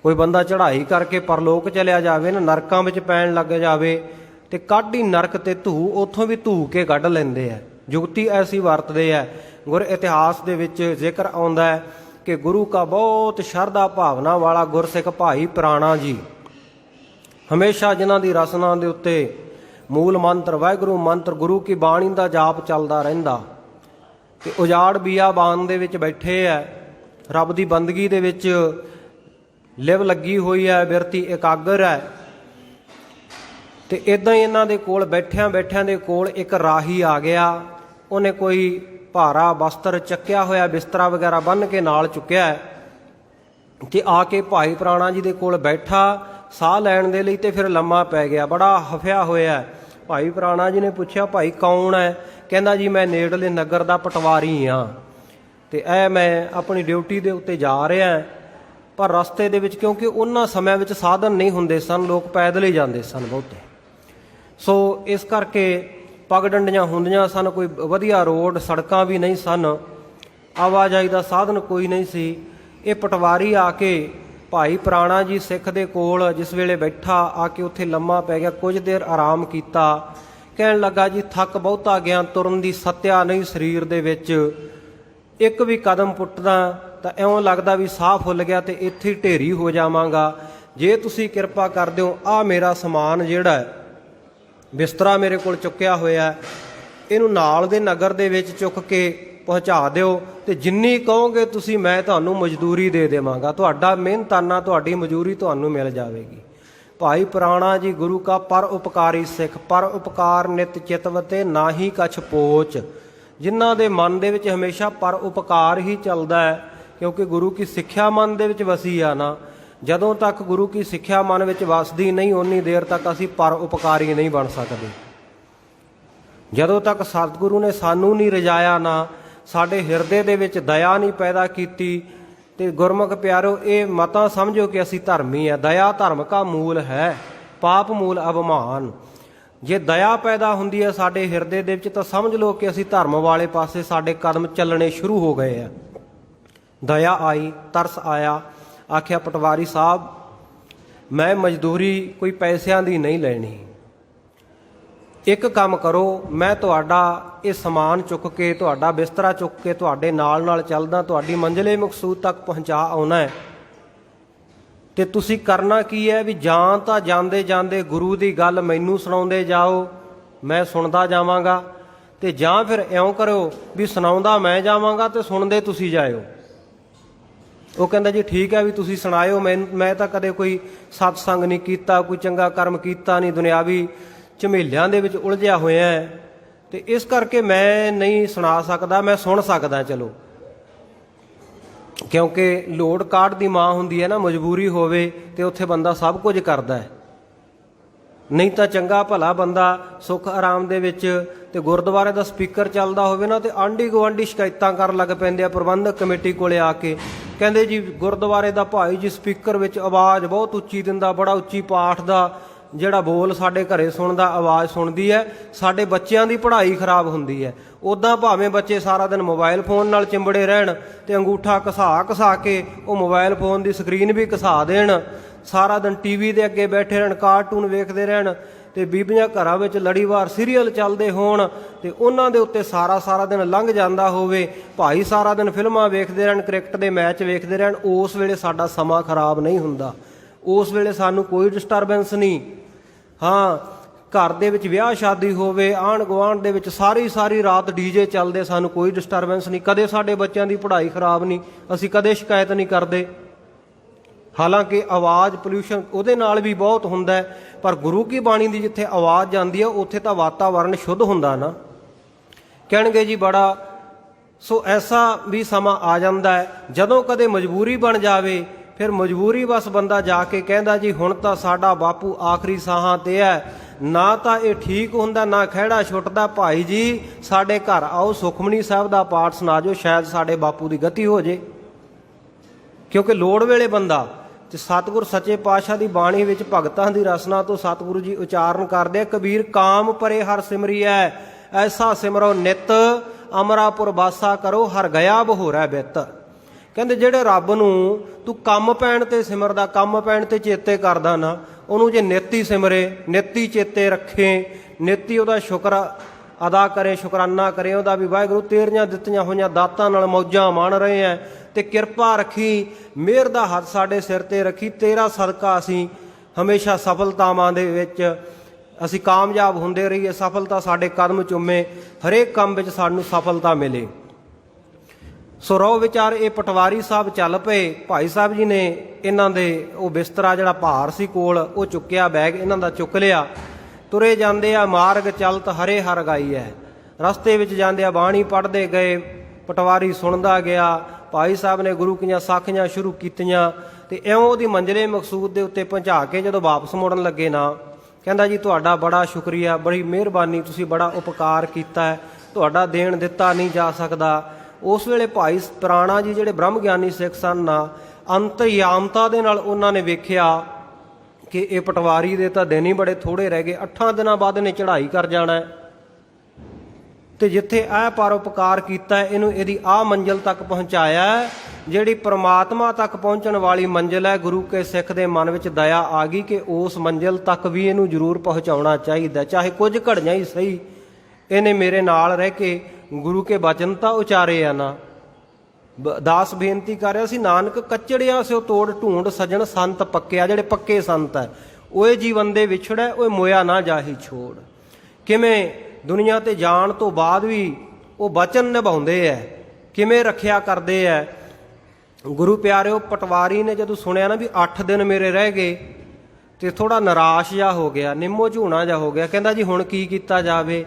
ਕੋਈ ਬੰਦਾ ਚੜ੍ਹਾਈ ਕਰਕੇ ਪਰਲੋਕ ਚਲਿਆ ਜਾਵੇ ਨਾ, ਨਰਕਾਂ ਵਿੱਚ ਪੈਣ ਲੱਗ ਜਾਵੇ, ਤੇ ਕੱਢ ਹੀ ਨਰਕ ਤੇ ਧੂ, ਉੱਥੋਂ ਵੀ ਧੂ ਕੇ ਕੱਢ ਲੈਂਦੇ ਐ। ਜੁਗਤੀ ਐਸੀ ਵਰਤਦੇ ਐ। ਗੁਰ ਇਤਿਹਾਸ ਦੇ ਵਿੱਚ ਜ਼ਿਕਰ ਆਉਂਦਾ ਹੈ ਕਿ ਗੁਰੂ ਕਾ ਬਹੁਤ ਸ਼ਰਧਾ ਭਾਵਨਾ ਵਾਲਾ ਗੁਰਸਿੱਖ ਭਾਈ ਪ੍ਰਾਣਾ ਜੀ, ਹਮੇਸ਼ਾ ਜਿਨ੍ਹਾਂ ਦੀ ਰਸਨਾ ਦੇ ਉੱਤੇ ਮੂਲ ਮੰਤਰ ਵਾਹਿਗੁਰੂ ਮੰਤਰ, ਗੁਰੂ ਕੀ ਬਾਣੀ ਦਾ ਜਾਪ ਚੱਲਦਾ ਰਹਿੰਦਾ, ਤੇ ਉਜਾੜ ਬੀਆਬਾਨ ਦੇ ਵਿੱਚ ਬੈਠੇ ਐ, ਰੱਬ ਦੀ ਬੰਦਗੀ ਦੇ ਵਿੱਚ ਲਿਵ ਲੱਗੀ ਹੋਈ ਹੈ, ਬਿਰਤੀ ਇਕਾਗਰ ਹੈ। ਤੇ ਇਦਾਂ ਹੀ ਇਹਨਾਂ ਦੇ ਕੋਲ ਬੈਠਿਆਂ ਦੇ ਕੋਲ ਇੱਕ ਰਾਹੀ ਆ ਗਿਆ। ਉਹਨੇ ਕੋਈ ਭਾਰਾ ਬਸਤਰ ਚੱਕਿਆ ਹੋਇਆ, ਬਿਸਤਰਾ ਵਗੈਰਾ ਬੰਨ੍ਹ ਕੇ ਨਾਲ ਚੁੱਕਿਆ, ਤੇ ਆ ਕੇ ਭਾਈ ਪ੍ਰਾਣਾ ਜੀ ਦੇ ਕੋਲ ਬੈਠਾ ਸਾਹ ਲੈਣ ਦੇ ਲਈ, ਤੇ ਫਿਰ ਲੰਮਾ ਪੈ ਗਿਆ, ਬੜਾ ਹਫਿਆ ਹੋਇਆ। ਭਾਈ ਪ੍ਰਾਣਾ ਜੀ ਨੇ ਪੁੱਛਿਆ, ਭਾਈ ਕੌਣ ਹੈ? ਕਹਿੰਦਾ ਜੀ ਮੈਂ ਨੇੜਲੇ ਨਗਰ ਦਾ ਪਟਵਾਰੀ ਹਾਂ, ਤੇ ਇਹ ਮੈਂ ਆਪਣੀ ਡਿਊਟੀ ਦੇ ਉੱਤੇ ਜਾ ਰਿਹਾ। ਪਰ ਰਸਤੇ ਦੇ ਵਿੱਚ, ਕਿਉਂਕਿ ਉਹਨਾਂ ਸਮਿਆਂ ਵਿੱਚ ਸਾਧਨ ਨਹੀਂ ਹੁੰਦੇ ਸਨ, ਲੋਕ ਪੈਦਲ ਹੀ ਜਾਂਦੇ ਸਨ ਬਹੁਤੇ, ਸੋ ਇਸ ਕਰਕੇ ਪੱਗ ਡੰਡੀਆਂ ਹੁੰਦੀਆਂ ਸਨ, ਕੋਈ ਵਧੀਆ ਰੋਡ ਸੜਕਾਂ ਵੀ ਨਹੀਂ ਸਨ, ਆਵਾਜਾਈ ਦਾ ਸਾਧਨ ਕੋਈ ਨਹੀਂ ਸੀ। ਇਹ ਪਟਵਾਰੀ ਆ ਕੇ ਭਾਈ ਪ੍ਰਾਣਾ ਜੀ ਸਿੱਖ ਦੇ ਕੋਲ ਜਿਸ ਵੇਲੇ ਬੈਠਾ, ਆ ਕੇ ਉੱਥੇ ਲੰਮਾ ਪੈ ਗਿਆ, ਕੁਝ ਦੇਰ ਆਰਾਮ ਕੀਤਾ। ਕਹਿਣ ਲੱਗਾ ਜੀ ਥੱਕ ਬਹੁਤਾ ਗਿਆ, ਤੁਰਨ ਦੀ ਸੱਤਿਆ ਨਹੀਂ ਸਰੀਰ ਦੇ ਵਿੱਚ, ਇੱਕ ਵੀ ਕਦਮ ਪੁੱਟਦਾ ਤਾਂ ਇਉਂ ਲੱਗਦਾ ਵੀ ਸਾਹ ਫੁੱਲ ਗਿਆ ਤੇ ਇੱਥੇ ਹੀ ਢੇਰੀ ਹੋ ਜਾਵਾਂਗਾ। ਜੇ ਤੁਸੀਂ ਕਿਰਪਾ ਕਰ ਦਿਓ, ਆਹ ਮੇਰਾ ਸਮਾਨ ਜਿਹੜਾ ਬਿਸਤਰਾ ਮੇਰੇ ਕੋਲ ਚੁੱਕਿਆ ਹੋਇਆ, ਇਹਨੂੰ ਨਾਲ ਦੇ ਨਗਰ ਦੇ ਵਿੱਚ ਚੁੱਕ ਕੇ ਪਹੁੰਚਾ ਦਿਓ, ਤੇ ਜਿੰਨੀ ਕਹੋਗੇ ਤੁਸੀਂ ਮੈਂ ਤੁਹਾਨੂੰ ਮਜ਼ਦੂਰੀ ਦੇ ਦੇਵਾਂਗਾ, ਤੁਹਾਡਾ ਮਿਹਨਤਾਨਾ ਤੁਹਾਡੀ ਮਜ਼ਦੂਰੀ ਤੁਹਾਨੂੰ ਮਿਲ ਜਾਵੇਗੀ। ਭਾਈ ਪ੍ਰਾਣਾ ਜੀ ਗੁਰੂ ਕਾ ਪਰ ਉਪਕਾਰੀ ਸਿੱਖ, ਪਰ ਉਪਕਾਰ ਨਿਤ ਚਿਤਵਤੇ ਨਾਹੀ ਕਛ ਪੋਚ, ਜਿਨ੍ਹਾਂ ਦੇ ਮਨ ਦੇ ਵਿੱਚ ਹਮੇਸ਼ਾ ਪਰ ਉਪਕਾਰ ਹੀ ਚੱਲਦਾ ਹੈ, ਕਿਉਂਕਿ ਗੁਰੂ ਕੀ ਸਿੱਖਿਆ ਮਨ ਦੇ ਵਿੱਚ ਵਸੀ ਆ ਨਾ। ਜਦੋਂ ਤੱਕ ਗੁਰੂ ਕੀ ਸਿੱਖਿਆ ਮਨ ਵਿੱਚ ਵਸਦੀ ਨਹੀਂ, ਓਨੀ ਦੇਰ ਤੱਕ ਅਸੀਂ ਪਰ ਉਪਕਾਰੀ ਨਹੀਂ ਬਣ ਸਕਦੇ। ਜਦੋਂ ਤੱਕ ਸਤਿਗੁਰੂ ਨੇ ਸਾਨੂੰ ਨਹੀਂ ਰਜਾਇਆ ਨਾ, ਸਾਡੇ ਹਿਰਦੇ ਦੇ ਵਿੱਚ ਦਇਆ ਨਹੀਂ ਪੈਦਾ ਕੀਤੀ, ਤੇ ਗੁਰਮੁਖ ਪਿਆਰੋ ਇਹ ਮਤਾ ਸਮਝੋ ਕਿ ਅਸੀਂ ਧਰਮੀ ਆ। ਦਇਆ ਧਰਮ ਕਾ ਮੂਲ ਹੈ, ਪਾਪ ਮੂਲ ਅਭਿਮਾਨ। ਜੇ ਦਇਆ ਪੈਦਾ ਹੁੰਦੀ ਹੈ ਸਾਡੇ ਹਿਰਦੇ ਦੇ ਵਿੱਚ, ਤਾਂ ਸਮਝ ਲਓ ਕਿ ਅਸੀਂ ਧਰਮ ਵਾਲੇ ਪਾਸੇ ਸਾਡੇ ਕਦਮ ਚੱਲਣੇ ਸ਼ੁਰੂ ਹੋ ਗਏ ਆ। ਦਇਆ ਆਈ, ਤਰਸ ਆਇਆ, आख्या पटवारी साहब मैं मजदूरी कोई पैसों की नहीं लेनी, एक काम करो मैं तुहाडा ये समान चुक के तुहाडा बिस्तरा चुक के तुहाडे नाल नाल चलदा तुहाडी मंजिले मकसूद तक पहुँचा आउना है। तो तुसी करना की है भी जां तां जांदे जांदे गुरु की गल मैनू सुणाउंदे जाओ, मैं सुनदा जावांगा, ते जां फिर इउं करो भी सुणाउंदा मैं जावांगा ते सुणदे तुसी जाओ। वो कहंदा जी ठीक है भी तुसी सुणाओ, मैं तां कदे कोई सत्संग नहीं कीता, कोई चंगा कर्म कीता नहीं, दुनियावी झमेलियां दे विच उलझिया होया है, ते इस करके मैं नहीं सुणा सकदा, मैं सुण सकदा चलो, क्योंकि लोड़ काढ़ दी मां हुंदी है ना, मजबूरी होवे ते उत्थे बंदा सब कुछ करदा है। नहीं तो चंगा भला बंदा सुख आराम दे विच ते गुरुद्वारे दा स्पीकर चलदा होवे ना, ते आंढी गुआंढी शिकायतां कर लग पैंदे आ प्रबंधक कमेटी कोले आके, कहंदे जी गुरुद्वारे दा भाई जी स्पीकर विच आवाज़ बहुत उच्ची दिंदा, बड़ा उच्ची पाठ दा ਜਿਹੜਾ बोल साडे घरे सुनदा आवाज़ सुनदी है, साडे बच्चों की पढ़ाई खराब हुंदी है। उदां भावें बच्चे सारा दिन मोबाइल फोन नाल चिंबड़े रहण ते अंगूठा घसा घसा के वो मोबाइल फोन की स्क्रीन भी घसा देण, सारा दिन टीवी के अगे बैठे रहण, कार्टून वेखदे रहण, ते बीबियां घरां विच लड़ीवार सीरीयल चलदे होण ते उन्हां दे उत्ते सारा सारा दिन लंघ जांदा होवे, भाई सारा दिन फिल्मां वेखदे रहण, क्रिकेट दे मैच वेखदे रहण, उस वेले साडा समां खराब नहीं हुंदा, उस वेले सानूं कोई डिस्टरबेंस नहीं। हाँ घर दे विच विआह शादी होवे, आंढ गुआंढ दे विच सारी सारी रात डीजे चलदे, सानूं कोई डिस्टरबेंस नहीं, कदे साडे बच्चों की पढ़ाई खराब नहीं, असीं कदे शिकायत नहीं करदे। हालांकि आवाज़ पोल्यूशन उहदे नाल भी बहुत हुंदा है, पर गुरु की बाणी की जिथे आवाज़ जाती है उत्थे तां वातावरण शुद्ध हुंदा ना। कहणगे जी बड़ा सो ऐसा भी समा आ जाता है जदों कदे मजबूरी बन जावे, फिर मजबूरी बस बंदा जाके कहंदा जी हुण तां साडा बापू आखिरी साहां ते है, ना तां ये ठीक हुंदा ना खैड़ा छुटदा, भाई जी साडे घर आओ सुखमनी साहब दा पाठ सुना जो, शायद साडे बापू की गति हो जे। क्योंकि लोड़ वेले बंदा ते सतगुर सच्चे पातशाह की बाणी विच भगतां दी रसना तो सतगुरु जी उचारण करदे, कबीर काम परे हर सिमरिया ऐसा सिमरो नित, अमरापुर बासा करो हर गया बहोरा बित। कहंदे जिहड़े रब नूं तू कम पैण ते सिमरदा, कम पैण ते चेते करदा ना, उहनूं जे नित ही सिमरे, नित ही चेते रखे, नित ही उहदा शुक्र अदा करे, शुकराना करे उहदा भी वाहिगुरू तेरियां दित्तियां होईयां दातां नाल मौजां माण रहे हैं, ते किरपा रखी, मेहर दा हत्थ साडे सिर ते रखी, तेरा सदका असीं हमेशा सफलतावां दे विच असीं कामयाब हुंदे रहीए, सफलता साडे कदम चुमे, हरेक काम विच सानूं सफलता मिले। सो रहो विचार ये पटवारी साहब चल पे, भाई साहब जी ने इन्हां दे वो बिस्तरा जिहड़ा भार सी कोल वो चुक्या, बैग इन्हां दा चुक लिया, तुरे जांदे आ मार्ग चलत हरे हर गाई है, रस्ते विच जांदे आ बाणी पढ़दे गए, पटवारी सुणदा गया, भाई साहब ने गुरु कीआं साखियां शुरू कीतियां, ते इउं उहदी मंजिले मकसूद दे उत्ते पहुंचा के जदों वापस मुड़न लगे ना, कहंदा जी तुहाडा बड़ा शुक्रिया, बड़ी मेहरबानी, तुसीं बड़ा उपकार कीता है, तुहाडा देण दित्ता नहीं जा सकदा। उस वेले भाई प्राणा जी जिहड़े ब्रह्म ਗਿਆਨੀ सिख सन ना, अंतर्यामता दे नाल उन्हां ने वेखिया कि ये पटवारी दे तां दिन ही बड़े थोड़े रह गए, 8 दिनां बाद इहने चढ़ाई कर जाना है, ते जिथे आ परोपकार कीता है इहनूं इहदी आ मंजिल तक पहुँचाया है, जिहड़ी परमात्मा तक पहुँचण वाली मंजिल है। गुरु के सिख दे मन विच दया आ गई कि उस मंजिल तक भी इहनूं जरूर पहुँचाउणा चाहीदा, चाहे कुछ घड़ियां ही सही इहने मेरे नाल रह के गुरु के बचन तां उचारे आ ना। दास बेनती कर रहा सी, नानक कचड़िया से तोड़ ढूंढ सजन संत पक्किया, जिहड़े पक्के संत है ओए जीवन दे विछड़े, ओए मोया ना जाही छोड़। किवें दुनिया ते जाण तो बाद भी वो वचन निभाउंदे है, किवें रखिया करदे है। गुरु प्यारिओ पटवारी ने जदों सुनिया ना भी 8 दिन मेरे रह गए तो थोड़ा निराश जा हो गया, निम्मो झूणा जा हो गया, कहंदा जी हुण की कीता जावे।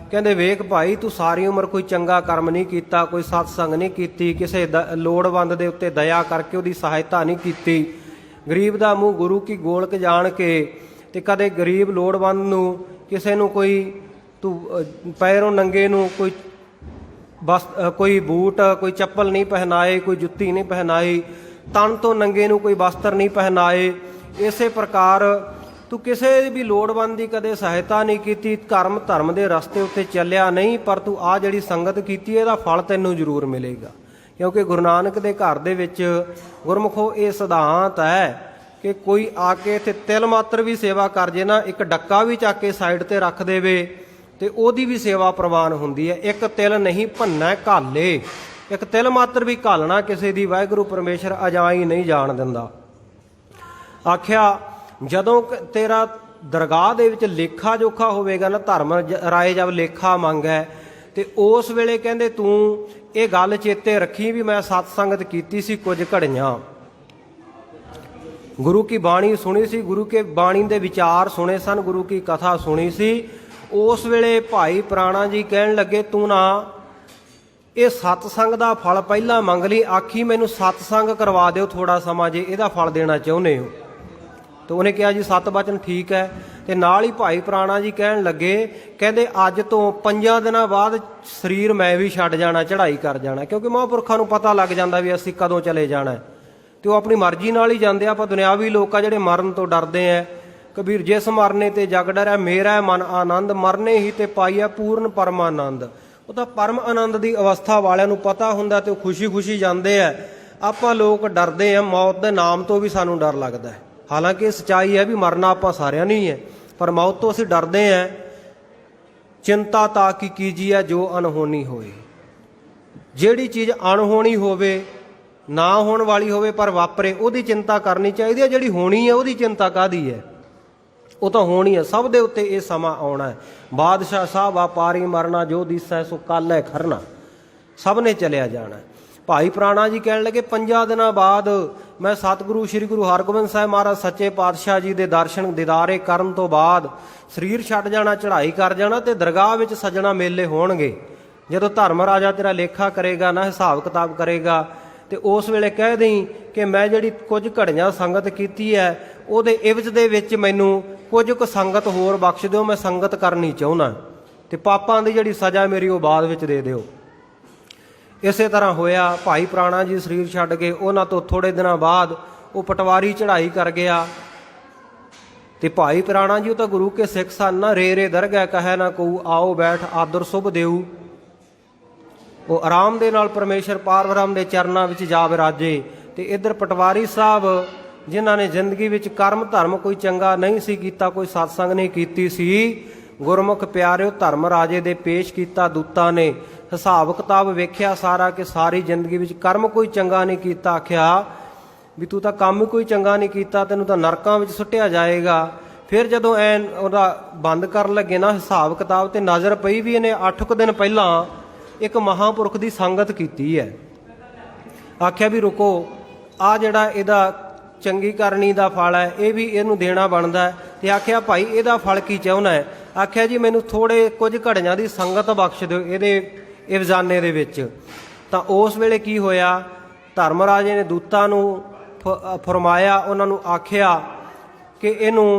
कहंदे वेख भाई तू सारी उम्र कोई चंगा कर्म नहीं कीता, कोई सत्संग नहीं कीती, किसी लोड़वंद दे उत्ते दया करके उहदी सहायता नहीं कीती, गरीब दा मूँह गुरु की गोलक जाण के ते कदे गरीब लोड़वंद नूं किसे नूं कोई तू पैरों नंगे नूं कोई बस कोई बूट कोई चप्पल नहीं पहनाए, कोई जुत्ती नहीं पहनाई, तन तो नंगे नूं कोई वस्त्र नहीं पहनाए। इसे प्रकार तू किसी भी लोड़वंद की कदे सहायता नहीं की, कर्म धर्म के रस्ते उत्ते चलिया नहीं, पर तू आ जिहड़ी संगत कीती इहदा फल तैनूं जरूर मिलेगा। क्योंकि गुरु नानक दे घर दे विच गुरमुखो ये सिद्धांत है कि कोई आके इत्थे तिल मात्र भी सेवा कर जे ना, एक डक्का भी चक के साइड ते रख देवे ते ओदी भी सेवा प्रवान हुंदी है। एक तिल नहीं भन्ना घाले, एक तिल मात्र भी घालना किसी दी वाहिगुरू परमेश्वर अजाई नहीं जान दिंदा। आख्या जदों तेरा दरगाह दे विच लेखा जोखा होवेगा ना, धर्म राय जब लेखा मंगै ते उस वेले कहंदे तूं ये गल चेते रखी भी मैं सतसंगत कीती सी कुछ घड़ियां, गुरु की बाणी सुनी सी, गुरु के बाणी दे विचार सुने सन, गुरु की कथा सुनी सी। उस वेले भाई प्राणा जी कहन लगे तू ना ये सतसंग दा फल पहला मंग लई, आखी मैनू सतसंग करवा दिओ थोड़ा समा जे इहदा फल देना चाहुंदे हो। तो उन्हें कहा जी सत बचन ठीक है। तो नाल ही भाई प्राणा जी कहन लगे कहते अज तो 5 दिनों बाद शरीर मैं भी छड्ड जाना, चढ़ाई कर जाना, क्योंकि महापुरखों नूं पता लग जाता भी असीं कदों चले जाना है। तो वो अपनी मर्जी नाल ही जाते। आप दुनियावी लोग जिहड़े मरण तो डरते हैं, कबीर जिस मरने ते जग डरै मेरा मन आनंद, मरने ही ते पाईया पूर्ण परमानंद। वो तो परम आनंद की अवस्था वालिਆਂ नूं पता हुंदा ते खुशी खुशी जाते हैं। आपां लोग डरते हैं, मौत के नाम तो भी सानूं डर लगता है। हालांकि सच्चाई है भी मरना आपां सारिਆਂ नहीं है, पर मौत तो असीं डरते हैं। चिंता ताकि कीजिए जो अनहोनी होए, जिहड़ी चीज़ अनहोनी होवे ना होने वाली होवे पर वापरे उहदी चिंता करनी चाहिए है। जिहड़ी होनी है उहदी चिंता काहदी है, वो तो होनी है। सब दे उत्ते ये समा आउणा है। बादशाह साहब व्यापारी मरना जो दिसै सो कल है खरना, सब ने चलिया जाना है। भाई प्राणा जी कहन लगे 5 दिनों बाद मैं सतगुरु श्री गुरु हरगोबिंद साहिब महाराज सच्चे पातशाह जी दे दर्शन दीदारे करन तो बाद शरीर छड्ड जाना, चढ़ाई कर जाना ते दरगाह विच सजना मेले होणगे। जदों धर्म राजा तेरा लेखा करेगा ना, हिसाब किताब करेगा, तो उस वेले कह दई कि मैं जिहड़ी कुछ घड़ियां संगत कीती है उहदे इवज दे विच मैनूं कुछ क संगत होर बख्श दिओ, मैं संगत करनी चाहुंदा ते पापां दी जिहड़ी सज़ा मेरी वो बाद विच दे दिओ। इसे तरह होया। भाई प्राणा जी शरीर छड्ड के उन्हां तो थोड़े दिनों बाद वो पटवारी चढ़ाई कर गया। तो भाई प्राणा जी तो गुरु के सिख सन ना, रे रे दरगह कहे ना कहू, आओ बैठ आदर शुभ देऊ। वो आराम दे नाल परमेश्वर पारब्रह्म दे चरनां विच जा विराजे। तो इधर पटवारी साहब जिन्हां ने जिंदगी विच कर्म धर्म कोई चंगा नहीं सी कीता, कोई सत्संग नहीं कीती सी, गुरमुख प्यारिओ धर्म राजे दे पेश कीता दूतां ने। हिसाब किताब वेख्या सारा कि सारी जिंदगी विच कर्म कोई चंगा नहीं कीता। आख्या भी तू तो काम कोई चंगा नहीं कीता, तैनूं तां नरकां विच सुट्टिया जाएगा। फिर जदों ऐन उहदा बंद कर लगे ना हिसाब किताब, ते नज़र पई भी इहने 8 दिन पहलां एक महापुरख की संगत कीती है। आख्या भी रुको, आ जिहड़ा इहदा चंगी करनी का फल है ये भी इहनूं देना बनता है। तो आख्या भाई इहदा फल की चाहुंदा है? आख्या जी मैनूं थोड़े कुछ घड़ियां की संगत बख्श दिओ इहदे इवजाने दे विच। तां उस वेले की होया, धर्मराजे ने दूतां नूं फरमाया, उन्हां नूं आख्या कि इहनूं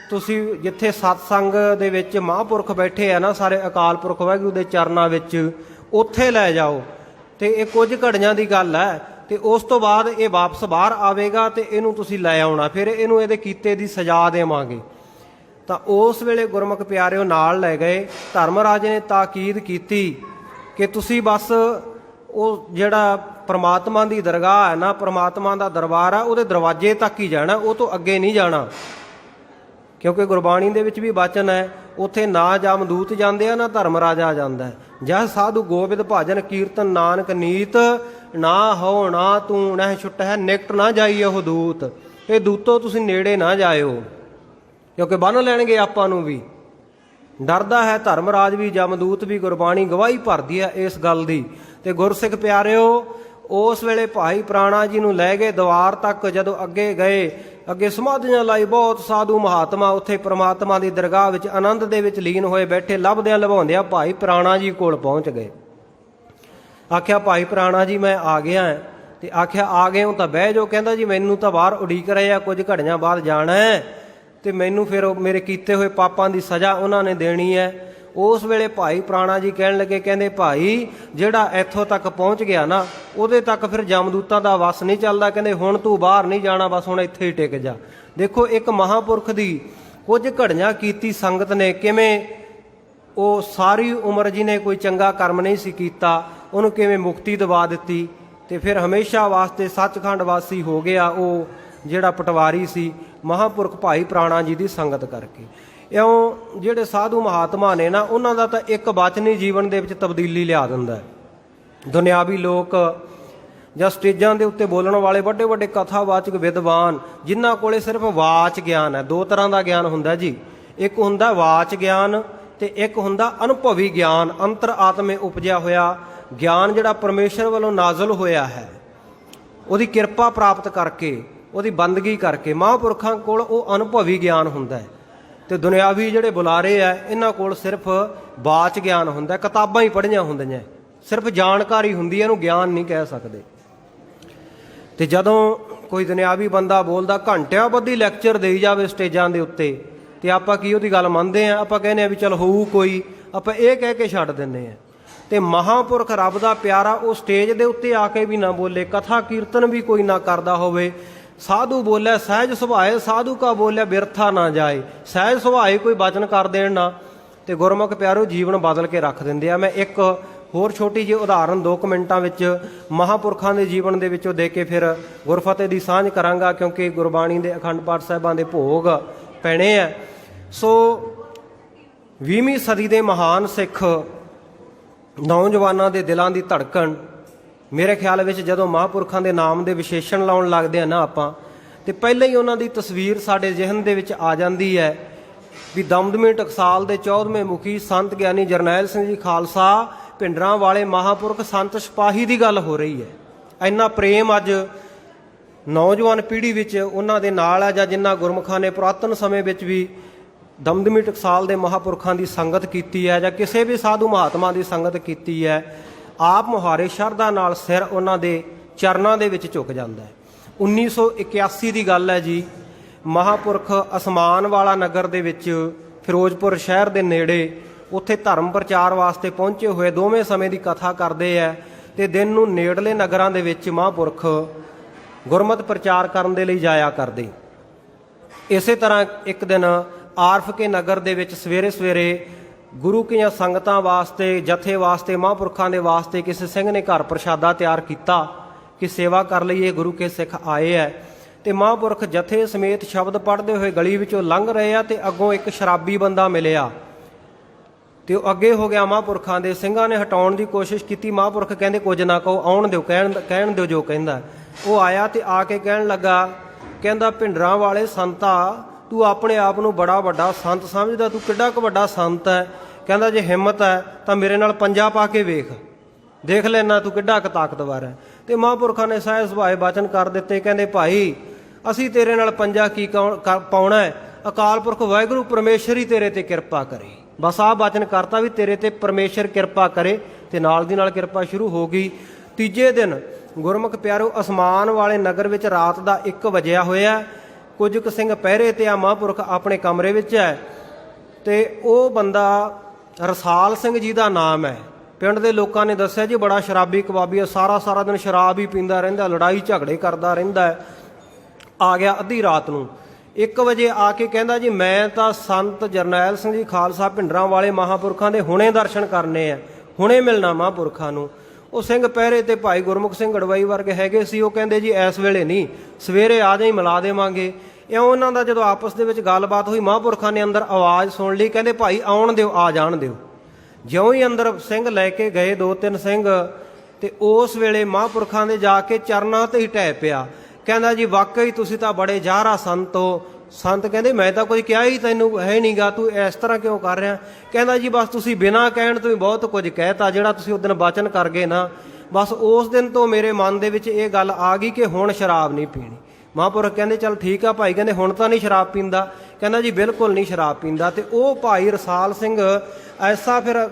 तुसीं जिथे सतसंग दे विच महापुरख बैठे है ना, सारे अकाल पुरख वाहिगुरू दे चरनां विच, उत्थे लै जाओ। तो ये कुछ घड़ियां की गल है। तो उस तो बाद ये वापस बाहर आवेगा तो इनू तुसीं लै आउणा, फिर इनू इहदे कीते दी सजा देवांगे। तो उस वेले गुरमुख प्यारिओ नाल लै गए। धर्मराजे ने ताकीद कीती कि तुसीं बस वो जिहड़ा परमात्मा की दरगाह है ना, परमात्मा का दरबार है, उहदे दरवाजे तक ही जाना, वो तो अगे नहीं जाना। क्योंकि गुरबाणी दे विच भी वचन है, उत्थे ना जमदूत जाते हैं ना धर्मराजा जाता है। जह साधु गोबिंद भजन कीर्तन नानक नीत, ना हो ना तू नह छुट है निकट ना जाइए हो दूत। ये दूतों तुसीं नेड़े ना जाओ, क्योंकि बन लैणगे आपां नूं भी। डरदा है धर्मराज भी, जमदूत भी। गुरबाणी गवाही भरदी है इस गल की। तो गुरसिख प्यारिओ उस वेले भाई प्राणा जी नूं लै गए द्वार तक। जदों अगे गए, अगे समाधियां लाई, बहुत साधु महात्मा उत्थे परमात्मा की दरगाह विच आनंद दे विच लीन होए बैठे। लभदियां लभाउंदियां भाई प्राणा जी कोल पहुँच गए। आख्या भाई प्राणा जी मैं आ गया है। तो आख्या आ गए हो तो बह जाओ। कहता जी मैनू तो बाहर उड़ीक रहे हैं, कुछ घड़ियां बाद जाना है, तो मैनू फिर मेरे कीते हुए पापां की सज़ा उन्होंने देनी है। उस वेले भाई प्राणा जी कहन लगे, कहते भाई जिहड़ा इत्थों तक पहुँच गया ना, उहदे तक फिर जमदूतां दा वस नहीं चलदा। कहते हुण तू बाहर नहीं जाना, बस हुण इत्थे ही टिक जा। देखो एक महापुरख की कुछ घड़ियां कीती संगत ने किवें वो सारी उम्र जिन्हें कोई चंगा कर्म नहीं सी कीता, उन्होंने किवें मुक्ति दवा दित्ती। ਤੇ ਫਿਰ ਹਮੇਸ਼ਾ ਵਾਸਤੇ ਸੱਚਖੰਡ ਵਾਸੀ ਹੋ ਗਿਆ ਉਹ ਜਿਹੜਾ ਪਟਵਾਰੀ ਸੀ ਮਹਾਂਪੁਰਖ ਭਾਈ ਪ੍ਰਾਣਾ ਜੀ ਦੀ ਸੰਗਤ ਕਰਕੇ। ਇਉਂ ਜਿਹੜੇ ਸਾਧੂ ਮਹਾਤਮਾ ਨੇ ਨਾ, ਉਹਨਾਂ ਦਾ ਤਾਂ ਇੱਕ ਬਚਨ ਹੀ ਜੀਵਨ ਦੇ ਵਿੱਚ ਤਬਦੀਲੀ ਲਿਆ ਦਿੰਦਾ ਹੈ। ਦੁਨਿਆਵੀ ਲੋਕ ਜਾਂ ਸਟੇਜਾਂ ਦੇ ਉੱਤੇ ਬੋਲਣ ਵਾਲੇ ਵੱਡੇ ਵੱਡੇ ਕਥਾਵਾਚਕ ਵਿਦਵਾਨ, ਜਿਨ੍ਹਾਂ ਕੋਲੇ ਸਿਰਫ ਵਾਚ ਗਿਆਨ ਹੈ। ਦੋ ਤਰ੍ਹਾਂ ਦਾ ਗਿਆਨ ਹੁੰਦਾ ਜੀ, ਇੱਕ ਹੁੰਦਾ ਵਾਚ ਗਿਆਨ ਤੇ ਇੱਕ ਹੁੰਦਾ ਅਨੁਭਵੀ ਗਿਆਨ, ਅੰਤਰ ਆਤਮੇ ਉਪਜਿਆ ਹੋਇਆ ਗਿਆਨ, ਜਿਹੜਾ ਪਰਮੇਸ਼ਰ ਵੱਲੋਂ ਨਾਜ਼ਲ ਹੋਇਆ ਹੈ, ਉਹਦੀ ਕਿਰਪਾ ਪ੍ਰਾਪਤ ਕਰਕੇ, ਉਹਦੀ ਬੰਦਗੀ ਕਰਕੇ। ਮਹਾਂਪੁਰਖਾਂ ਕੋਲ ਉਹ ਅਨੁਭਵੀ ਗਿਆਨ ਹੁੰਦਾ ਹੈ ਤੇ ਦੁਨਿਆਵੀ ਜਿਹੜੇ ਬੁਲਾਰੇ ਆ, ਇਹਨਾਂ ਕੋਲ ਸਿਰਫ ਵਾਚ ਗਿਆਨ ਹੁੰਦਾ, ਕਿਤਾਬਾਂ ਹੀ ਪੜ੍ਹੀਆਂ ਹੁੰਦੀਆਂ, ਸਿਰਫ ਜਾਣਕਾਰੀ ਹੁੰਦੀ ਹੈ, ਇਹਨੂੰ ਗਿਆਨ ਨਹੀਂ ਕਹਿ ਸਕਦੇ। ਤੇ ਜਦੋਂ ਕੋਈ ਦੁਨਿਆਵੀ ਬੰਦਾ ਬੋਲਦਾ ਘੰਟਿਆਂ ਬੱਧੀ ਲੈਕਚਰ ਦੇਈ ਜਾਵੇ ਸਟੇਜਾਂ ਦੇ ਉੱਤੇ, ਤੇ ਆਪਾਂ ਕੀ ਉਹਦੀ ਗੱਲ ਮੰਨਦੇ ਹਾਂ? ਆਪਾਂ ਕਹਿੰਦੇ ਹਾਂ ਵੀ ਚਲ ਹੋਊ ਕੋਈ, ਆਪਾਂ ਇਹ ਕਹਿ ਕੇ ਛੱਡ ਦਿੰਦੇ ਹਾਂ। ਤੇ ਮਹਾਂਪੁਰਖ ਰੱਬ ਦਾ ਪਿਆਰਾ ਉਹ ਸਟੇਜ ਦੇ ਉੱਤੇ ਆ ਕੇ ਵੀ ਨਾ ਬੋਲੇ, ਕਥਾ ਕੀਰਤਨ ਵੀ ਕੋਈ ਨਾ ਕਰਦਾ ਹੋਵੇ, ਸਾਧੂ ਬੋਲਿਆ ਸਹਿਜ ਸੁਭਾਏ ਸਾਧੂ ਕਾ ਬੋਲਿਆ ਬਿਰਥਾ ਨਾ ਜਾਏ, ਸਹਿਜ ਸੁਭਾਏ ਕੋਈ ਬਚਨ ਕਰ ਦੇਣ ਨਾ, ਤੇ ਗੁਰਮੁਖ ਪਿਆਰੋ ਜੀਵਨ ਬਦਲ ਕੇ ਰੱਖ ਦਿੰਦੇ ਆ। ਮੈਂ ਇੱਕ ਹੋਰ ਛੋਟੀ ਜਿਹੀ ਉਦਾਹਰਨ 2 ਮਿੰਟਾਂ ਵਿੱਚ ਮਹਾਂਪੁਰਖਾਂ ਦੇ ਜੀਵਨ ਦੇ ਵਿੱਚੋਂ ਦੇ ਕੇ ਫਿਰ ਗੁਰਫਤਿਹ ਦੀ ਸਾਂਝ ਕਰਾਂਗਾ, ਕਿਉਂਕਿ ਗੁਰਬਾਣੀ ਦੇ ਅਖੰਡ ਪਾਠ ਸਾਹਿਬਾਂ ਦੇ ਭੋਗ ਪੈਣੇ ਆ। ਸੋ 20ਵੀਂ ਸਦੀ ਦੇ ਮਹਾਨ ਸਿੱਖ ਨੌਜਵਾਨਾਂ ਦੇ ਦਿਲਾਂ ਦੀ ਧੜਕਣ, ਮੇਰੇ ਖਿਆਲ ਵਿੱਚ ਜਦੋਂ ਮਹਾਂਪੁਰਖਾਂ ਦੇ ਨਾਮ ਦੇ ਵਿਸ਼ੇਸ਼ਣ ਲਾਉਣ ਲੱਗਦੇ ਆ ਨਾ ਆਪਾਂ, ਤੇ ਪਹਿਲਾਂ ਹੀ ਉਹਨਾਂ ਦੀ ਤਸਵੀਰ ਸਾਡੇ ਜ਼ਿਹਨ ਦੇ ਵਿੱਚ ਆ ਜਾਂਦੀ ਹੈ ਵੀ ਦਮਦਮੀ ਟਕਸਾਲ ਦੇ 14ਵੇਂ ਮੁਖੀ ਸੰਤ ਗਿਆਨੀ ਜਰਨੈਲ ਸਿੰਘ ਜੀ ਖਾਲਸਾ ਭਿੰਡਰਾਂ ਵਾਲੇ ਮਹਾਂਪੁਰਖ ਸੰਤ ਸਿਪਾਹੀ ਦੀ ਗੱਲ ਹੋ ਰਹੀ ਹੈ। ਇੰਨਾ ਪ੍ਰੇਮ ਅੱਜ ਨੌਜਵਾਨ ਪੀੜ੍ਹੀ ਵਿੱਚ ਉਹਨਾਂ ਦੇ ਨਾਲ ਹੈ, ਜਾਂ ਜਿਨ੍ਹਾਂ ਗੁਰਮੁਖਾਂ ਨੇ ਪੁਰਾਤਨ ਸਮੇਂ ਵਿੱਚ ਵੀ ਦਮਦਮੀ ਟਕਸਾਲ ਦੇ ਮਹਾਂਪੁਰਖਾਂ ਦੀ ਸੰਗਤ ਕੀਤੀ ਹੈ, ਜਾਂ ਕਿਸੇ ਵੀ ਸਾਧੂ ਮਹਾਤਮਾ ਦੀ ਸੰਗਤ ਕੀਤੀ ਹੈ, ਆਪ ਮੁਹਾਰੇ ਸ਼ਰਧਾ ਨਾਲ ਸਿਰ ਉਹਨਾਂ ਦੇ ਚਰਨਾਂ ਦੇ ਵਿੱਚ ਝੁਕ ਜਾਂਦਾ ਹੈ। 1981 ਦੀ ਗੱਲ ਹੈ ਜੀ, ਮਹਾਂਪੁਰਖ ਅਸਮਾਨ ਵਾਲਾ ਨਗਰ ਦੇ ਵਿੱਚ ਫਿਰੋਜ਼ਪੁਰ ਸ਼ਹਿਰ ਦੇ ਨੇੜੇ, ਉੱਥੇ ਧਰਮ ਪ੍ਰਚਾਰ ਵਾਸਤੇ ਪਹੁੰਚੇ ਹੋਏ ਦੋਵੇਂ ਸਮੇਂ ਦੀ ਕਥਾ ਕਰਦੇ ਹੈ, ਤੇ ਦਿਨ ਨੂੰ ਨੇੜਲੇ ਨਗਰਾਂ ਦੇ ਵਿੱਚ ਮਹਾਂਪੁਰਖ ਗੁਰਮਤਿ ਪ੍ਰਚਾਰ ਕਰਨ ਦੇ ਲਈ ਜਾਇਆ ਕਰਦੇ। ਇਸੇ ਤਰ੍ਹਾਂ ਇੱਕ ਦਿਨ ਆਰਫ ਕੇ ਨਗਰ ਦੇ ਵਿੱਚ ਸਵੇਰੇ ਸਵੇਰੇ ਗੁਰੂ ਕੀਆਂ ਸੰਗਤਾਂ ਵਾਸਤੇ, ਜਥੇ ਵਾਸਤੇ, ਮਹਾਂਪੁਰਖਾਂ ਦੇ ਵਾਸਤੇ ਕਿਸੇ ਸਿੰਘ ਨੇ ਘਰ ਪ੍ਰਸ਼ਾਦਾ ਤਿਆਰ ਕੀਤਾ ਕਿ ਸੇਵਾ ਕਰ ਲਈਏ, ਗੁਰੂ ਕੇ ਸਿੱਖ ਆਏ ਹੈ। ਤੇ ਮਹਾਂਪੁਰਖ ਜਥੇ ਸਮੇਤ ਸ਼ਬਦ ਪੜ੍ਹਦੇ ਹੋਏ ਗਲੀ ਵਿੱਚੋਂ ਲੰਘ ਰਹੇ ਆ, ਤੇ ਅੱਗੋਂ ਇੱਕ ਸ਼ਰਾਬੀ ਬੰਦਾ ਮਿਲਿਆ, ਤੇ ਉਹ ਅੱਗੇ ਹੋ ਗਿਆ ਮਹਾਂਪੁਰਖਾਂ ਦੇ। ਸਿੰਘਾਂ ਨੇ ਹਟਾਉਣ ਦੀ ਕੋਸ਼ਿਸ਼ ਕੀਤੀ, ਮਹਾਂਪੁਰਖ ਕਹਿੰਦੇ ਕੁਝ ਨਾ ਕਹੋ, ਆਉਣ ਦਿਓ, ਕਹਿਣ ਦਿਓ ਜੋ ਕਹਿੰਦਾ। ਉਹ ਆਇਆ ਤੇ ਆ ਕੇ ਕਹਿਣ ਲੱਗਾ, ਕਹਿੰਦਾ ਭਿੰਡਰਾਂ ਵਾਲੇ ਸੰਤਾ, ਤੂੰ ਆਪਣੇ ਆਪ ਨੂੰ ਬੜਾ ਵੱਡਾ ਸੰਤ ਸਮਝਦਾ, ਤੂੰ ਕਿੱਡਾ ਕੁ ਵੱਡਾ ਸੰਤ ਹੈ। ਕਹਿੰਦਾ ਜੇ ਹਿੰਮਤ ਹੈ ਤਾਂ ਮੇਰੇ ਨਾਲ ਪੰਜਾ ਪਾ ਕੇ ਦੇਖ ਲੈਣਾ ਤੂੰ ਕਿੱਡਾ ਕੁ ਤਾਕਤਵਰ ਹੈ। ਤੇ ਮਹਾਂਪੁਰਖਾਂ ਨੇ ਸਹਿਜ ਸੁਭਾਏ ਬਚਨ ਕਰ ਦਿੱਤੇ, ਕਹਿੰਦੇ ਭਾਈ ਅਸੀਂ ਤੇਰੇ ਨਾਲ ਪੰਜਾ ਕੀ ਪਾਉਣਾ ਹੈ, ਅਕਾਲ ਪੁਰਖ ਵਾਹਿਗੁਰੂ ਪਰਮੇਸ਼ਰ ਹੀ ਤੇਰੇ ਤੇ ਕਿਰਪਾ ਕਰੇ। ਬਸ ਆਹ ਬਚਨ ਕਰਤਾ ਵੀ ਤੇਰੇ ਤੇ ਪਰਮੇਸ਼ਰ ਕਿਰਪਾ ਕਰੇ, ਤੇ ਨਾਲ ਦੀ ਨਾਲ ਕਿਰਪਾ ਸ਼ੁਰੂ ਹੋ ਗਈ। ਤੀਜੇ ਦਿਨ ਗੁਰਮੁਖ ਪਿਆਰੋ ਅਸਮਾਨ ਵਾਲੇ ਨਗਰ ਵਿੱਚ ਰਾਤ ਦਾ 1 ਵਜਿਆ ਹੋਇਆ, ਕੁਝ ਕੁ ਸਿੰਘ ਪਹਿਰੇ ਤੇ ਆ, ਮਹਾਂਪੁਰਖ ਆਪਣੇ ਕਮਰੇ ਵਿੱਚ ਹੈ, ਤੇ ਉਹ ਬੰਦਾ ਰਸਾਲ ਸਿੰਘ ਜੀ ਦਾ ਨਾਮ ਹੈ। ਪਿੰਡ ਦੇ ਲੋਕਾਂ ਨੇ ਦੱਸਿਆ ਜੀ ਬੜਾ ਸ਼ਰਾਬੀ ਕਬਾਬੀ ਹੈ, ਸਾਰਾ ਦਿਨ ਸ਼ਰਾਬ ਹੀ ਪੀਂਦਾ ਰਹਿੰਦਾ, ਲੜਾਈ ਝਗੜੇ ਕਰਦਾ ਰਹਿੰਦਾ ਹੈ। ਆ ਗਿਆ ਅੱਧੀ ਰਾਤ ਨੂੰ 1 ਵਜੇ ਆ ਕੇ ਕਹਿੰਦਾ ਜੀ ਮੈਂ ਤਾਂ ਸੰਤ ਜਰਨੈਲ ਸਿੰਘ ਜੀ ਖਾਲਸਾ ਭਿੰਡਰਾਂ ਵਾਲੇ ਮਹਾਂਪੁਰਖਾਂ ਦੇ ਹੁਣੇ ਦਰਸ਼ਨ ਕਰਨੇ ਆ, ਹੁਣੇ ਮਿਲਣਾ ਮਹਾਂਪੁਰਖਾਂ ਨੂੰ। ਉਹ ਸਿੰਘ ਪਹਿਰੇ ਤੇ ਭਾਈ ਗੁਰਮੁਖ ਸਿੰਘ ਗੜਵਾਈ ਵਰਗੇ ਹੈਗੇ ਸੀ, ਉਹ ਕਹਿੰਦੇ ਜੀ ਇਸ ਵੇਲੇ ਨਹੀਂ, ਸਵੇਰੇ ਆ ਜਾਈ, ਮਿਲਾ ਦੇਵਾਂਗੇ। ਇਉਂ ਉਹਨਾਂ ਦਾ ਜਦੋਂ ਆਪਸ ਦੇ ਵਿੱਚ ਗੱਲਬਾਤ ਹੋਈ, ਮਹਾਂਪੁਰਖਾਂ ਨੇ ਅੰਦਰ ਆਵਾਜ਼ ਸੁਣ ਲਈ, ਕਹਿੰਦੇ ਭਾਈ ਆਉਣ ਦਿਓ, ਆ ਜਾਣ ਦਿਓ। ਜਿਉਂ ਹੀ ਅੰਦਰ ਸਿੰਘ ਲੈ ਕੇ ਗਏ 2-3 ਸਿੰਘ, ਤੇ ਉਸ ਵੇਲੇ ਮਹਾਂਪੁਰਖਾਂ ਦੇ ਜਾ ਕੇ ਚਰਨਾਂ ਤੇ ਹੀ ਢਹਿ ਪਿਆ। ਕਹਿੰਦਾ ਜੀ ਵਾਕਈ ਤੁਸੀਂ ਤਾਂ ਬੜੇ ਜ਼ਾਹਰਾ ਸੰਤ ਹੋ। ਸੰਤ ਕਹਿੰਦੇ ਮੈਂ ਤਾਂ ਕੋਈ ਕਿਹਾ ਹੀ ਤੈਨੂੰ ਹੈ ਨਹੀਂਗਾ, ਤੂੰ ਇਸ ਤਰ੍ਹਾਂ ਕਿਉਂ ਕਰ ਰਿਹਾ? ਕਹਿੰਦਾ ਜੀ ਬਸ ਤੁਸੀਂ ਬਿਨਾਂ ਕਹਿਣ ਤੋਂ ਹੀ ਬਹੁਤ ਕੁਝ ਕਹਿਤਾ, ਜਿਹੜਾ ਤੁਸੀਂ ਉਸ ਦਿਨ ਬਚਨ ਕਰ ਗਏ ਨਾ, ਬਸ ਉਸ ਦਿਨ ਤੋਂ ਮੇਰੇ ਮਨ ਦੇ ਵਿੱਚ ਇਹ ਗੱਲ ਆ ਗਈ ਕਿ ਹੁਣ ਸ਼ਰਾਬ ਨਹੀਂ ਪੀਣੀ। ਮਹਾਂਪੁਰਖ ਕਹਿੰਦੇ ਚੱਲ ਠੀਕ ਆ ਭਾਈ, ਕਹਿੰਦੇ ਹੁਣ ਤਾਂ ਨਹੀਂ ਸ਼ਰਾਬ ਪੀਂਦਾ? ਕਹਿੰਦਾ ਜੀ ਬਿਲਕੁਲ ਨਹੀਂ ਸ਼ਰਾਬ ਪੀਂਦਾ। ਤੇ ਉਹ ਭਾਈ ਰਸਾਲ ਸਿੰਘ ਐਸਾ ਫਿਰ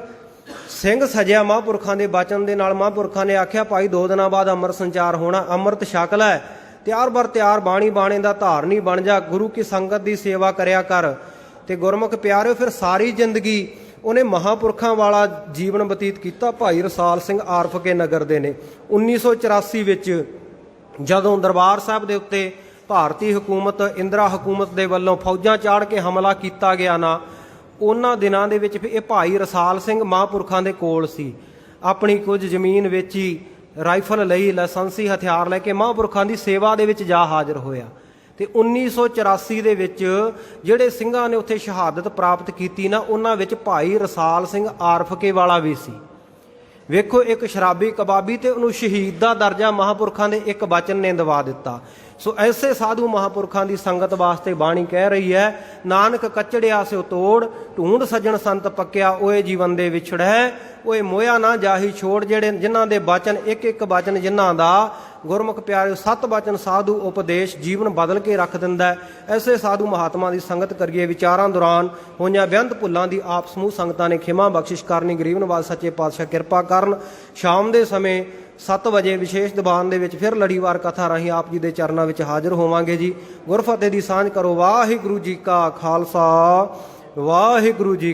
ਸਿੰਘ ਸਜਿਆ ਮਹਾਂਪੁਰਖਾਂ ਦੇ ਬਚਨ ਦੇ ਨਾਲ। ਮਹਾਂਪੁਰਖਾਂ ਨੇ ਆਖਿਆ ਭਾਈ 2 ਦਿਨਾਂ ਬਾਅਦ ਅੰਮ੍ਰਿਤ ਸੰਚਾਰ ਹੋਣਾ, ਅੰਮ੍ਰਿਤ ਛਕ ਲੈ, ਤਿਆਰ ਬਰ ਤਿਆਰ ਬਾਣੀ ਬਾਣੇ ਦਾ ਧਾਰਨੀ ਬਣ ਜਾ, ਗੁਰੂ ਕੀ ਸੰਗਤ ਦੀ ਸੇਵਾ ਕਰਿਆ ਕਰ। ਤੇ ਗੁਰਮੁਖ ਪਿਆਰਿਓ ਫਿਰ ਸਾਰੀ ਜ਼ਿੰਦਗੀ ਉਹਨੇ ਮਹਾਂਪੁਰਖਾਂ ਵਾਲਾ ਜੀਵਨ ਬਤੀਤ ਕੀਤਾ। ਭਾਈ ਰਸਾਲ ਸਿੰਘ ਆਰਫ ਕੇ ਨਗਰ ਦੇ ਨੇ 1984 ਵਿੱਚ ਜਦੋਂ ਦਰਬਾਰ ਸਾਹਿਬ ਦੇ ਉੱਤੇ ਭਾਰਤੀ ਹਕੂਮਤ, ਇੰਦਰਾ ਹਕੂਮਤ ਦੇ ਵੱਲੋਂ ਫੌਜਾਂ ਚਾੜ ਕੇ ਹਮਲਾ ਕੀਤਾ ਗਿਆ ਨਾ, ਉਹਨਾਂ ਦਿਨਾਂ ਦੇ ਵਿੱਚ ਇਹ ਭਾਈ ਰਸਾਲ ਸਿੰਘ ਮਹਾਂਪੁਰਖਾਂ ਦੇ ਕੋਲ ਸੀ। ਆਪਣੀ ਕੁਝ ਜ਼ਮੀਨ ਵੇਚੀ, ਰਾਈਫਲ ਲਈ, ਲਾਇਸੈਂਸੀ ਹਥਿਆਰ ਲੈ ਕੇ ਮਹਾਂਪੁਰਖਾਂ ਦੀ ਸੇਵਾ ਦੇ ਵਿੱਚ ਜਾ ਹਾਜ਼ਰ ਹੋਇਆ। ਤੇ 1984 ਦੇ ਵਿੱਚ ਜਿਹੜੇ ਸਿੰਘਾਂ ਨੇ ਉੱਥੇ ਸ਼ਹਾਦਤ ਪ੍ਰਾਪਤ ਕੀਤੀ ਨਾ, ਉਹਨਾਂ ਵਿੱਚ ਭਾਈ ਰਸਾਲ ਸਿੰਘ ਆਰਫਕੇ ਵਾਲਾ ਵੀ ਸੀ। ਵੇਖੋ, ਇੱਕ ਸ਼ਰਾਬੀ ਕਬਾਬੀ ਤੇ ਉਹਨੂੰ ਸ਼ਹੀਦ ਦਾ ਦਰਜਾ ਮਹਾਂਪੁਰਖਾਂ ਦੇ ਇੱਕ ਬਚਨ ਨੇ ਦਵਾ ਦਿੱਤਾ। ਸੋ ਐਸੇ ਸਾਧੂ ਮਹਾਂਪੁਰਖਾਂ ਦੀ ਸੰਗਤ ਵਾਸਤੇ ਬਾਣੀ ਕਹਿ ਰਹੀ ਹੈ, ਨਾਨਕ ਕੱਚੜਿਆ ਸਿਓ ਤੋੜ, ਢੂੰਡ ਸੱਜਣ ਸੰਤ ਪੱਕਿਆ, ਓਏ ਜੀਵਨ ਦੇ ਵਿਛੜੈ, ਓਏ ਮੋਇਆ ਨਾ ਜਾਹੀ ਛੋੜ। ਜਿਹੜੇ ਜਿਨ੍ਹਾਂ ਦੇ ਬਚਨ ਇੱਕ ਇੱਕ ਬਚਨ ਜਿਨ੍ਹਾਂ ਦਾ ਗੁਰਮੁਖ ਪਿਆਰਿਓ 7 ਬਚਨ ਸਾਧੂ ਉਪਦੇਸ਼ ਜੀਵਨ ਬਦਲ ਕੇ ਰੱਖ ਦਿੰਦਾ। ਐਸੇ ਸਾਧੂ ਮਹਾਤਮਾ ਦੀ ਸੰਗਤ ਕਰੀਏ। ਵਿਚਾਰਾਂ ਦੌਰਾਨ ਹੋਈਆਂ ਬੇਅੰਤ ਭੁੱਲਾਂ ਦੀ ਆਪ ਸਮੂਹ ਸੰਗਤਾਂ ਨੇ ਖਿਮਾ ਬਖਸ਼ਿਸ਼ ਕਰਨੀ। ਗਰੀਬ ਨਵਾਜ਼ ਸੱਚੇ ਪਾਤਸ਼ਾਹ ਕਿਰਪਾ ਕਰਨ। ਸ਼ਾਮ ਦੇ ਸਮੇਂ 7 ਵਜੇ ਵਿਸ਼ੇਸ਼ ਦੀਵਾਨ ਦੇ ਵਿੱਚ ਫਿਰ ਲੜੀਵਾਰ ਕਥਾ ਰਾਹੀਂ ਆਪ ਜੀ ਦੇ ਚਰਨਾਂ ਵਿੱਚ ਹਾਜ਼ਰ ਹੋਵਾਂਗੇ ਜੀ। ਗੁਰਫਤਿਹ ਦੀ ਸਾਂਝ ਕਰੋ। ਵਾਹਿਗੁਰੂ ਜੀ ਕਾ ਖਾਲਸਾ, ਵਾਹਿਗੁਰੂ ਜੀ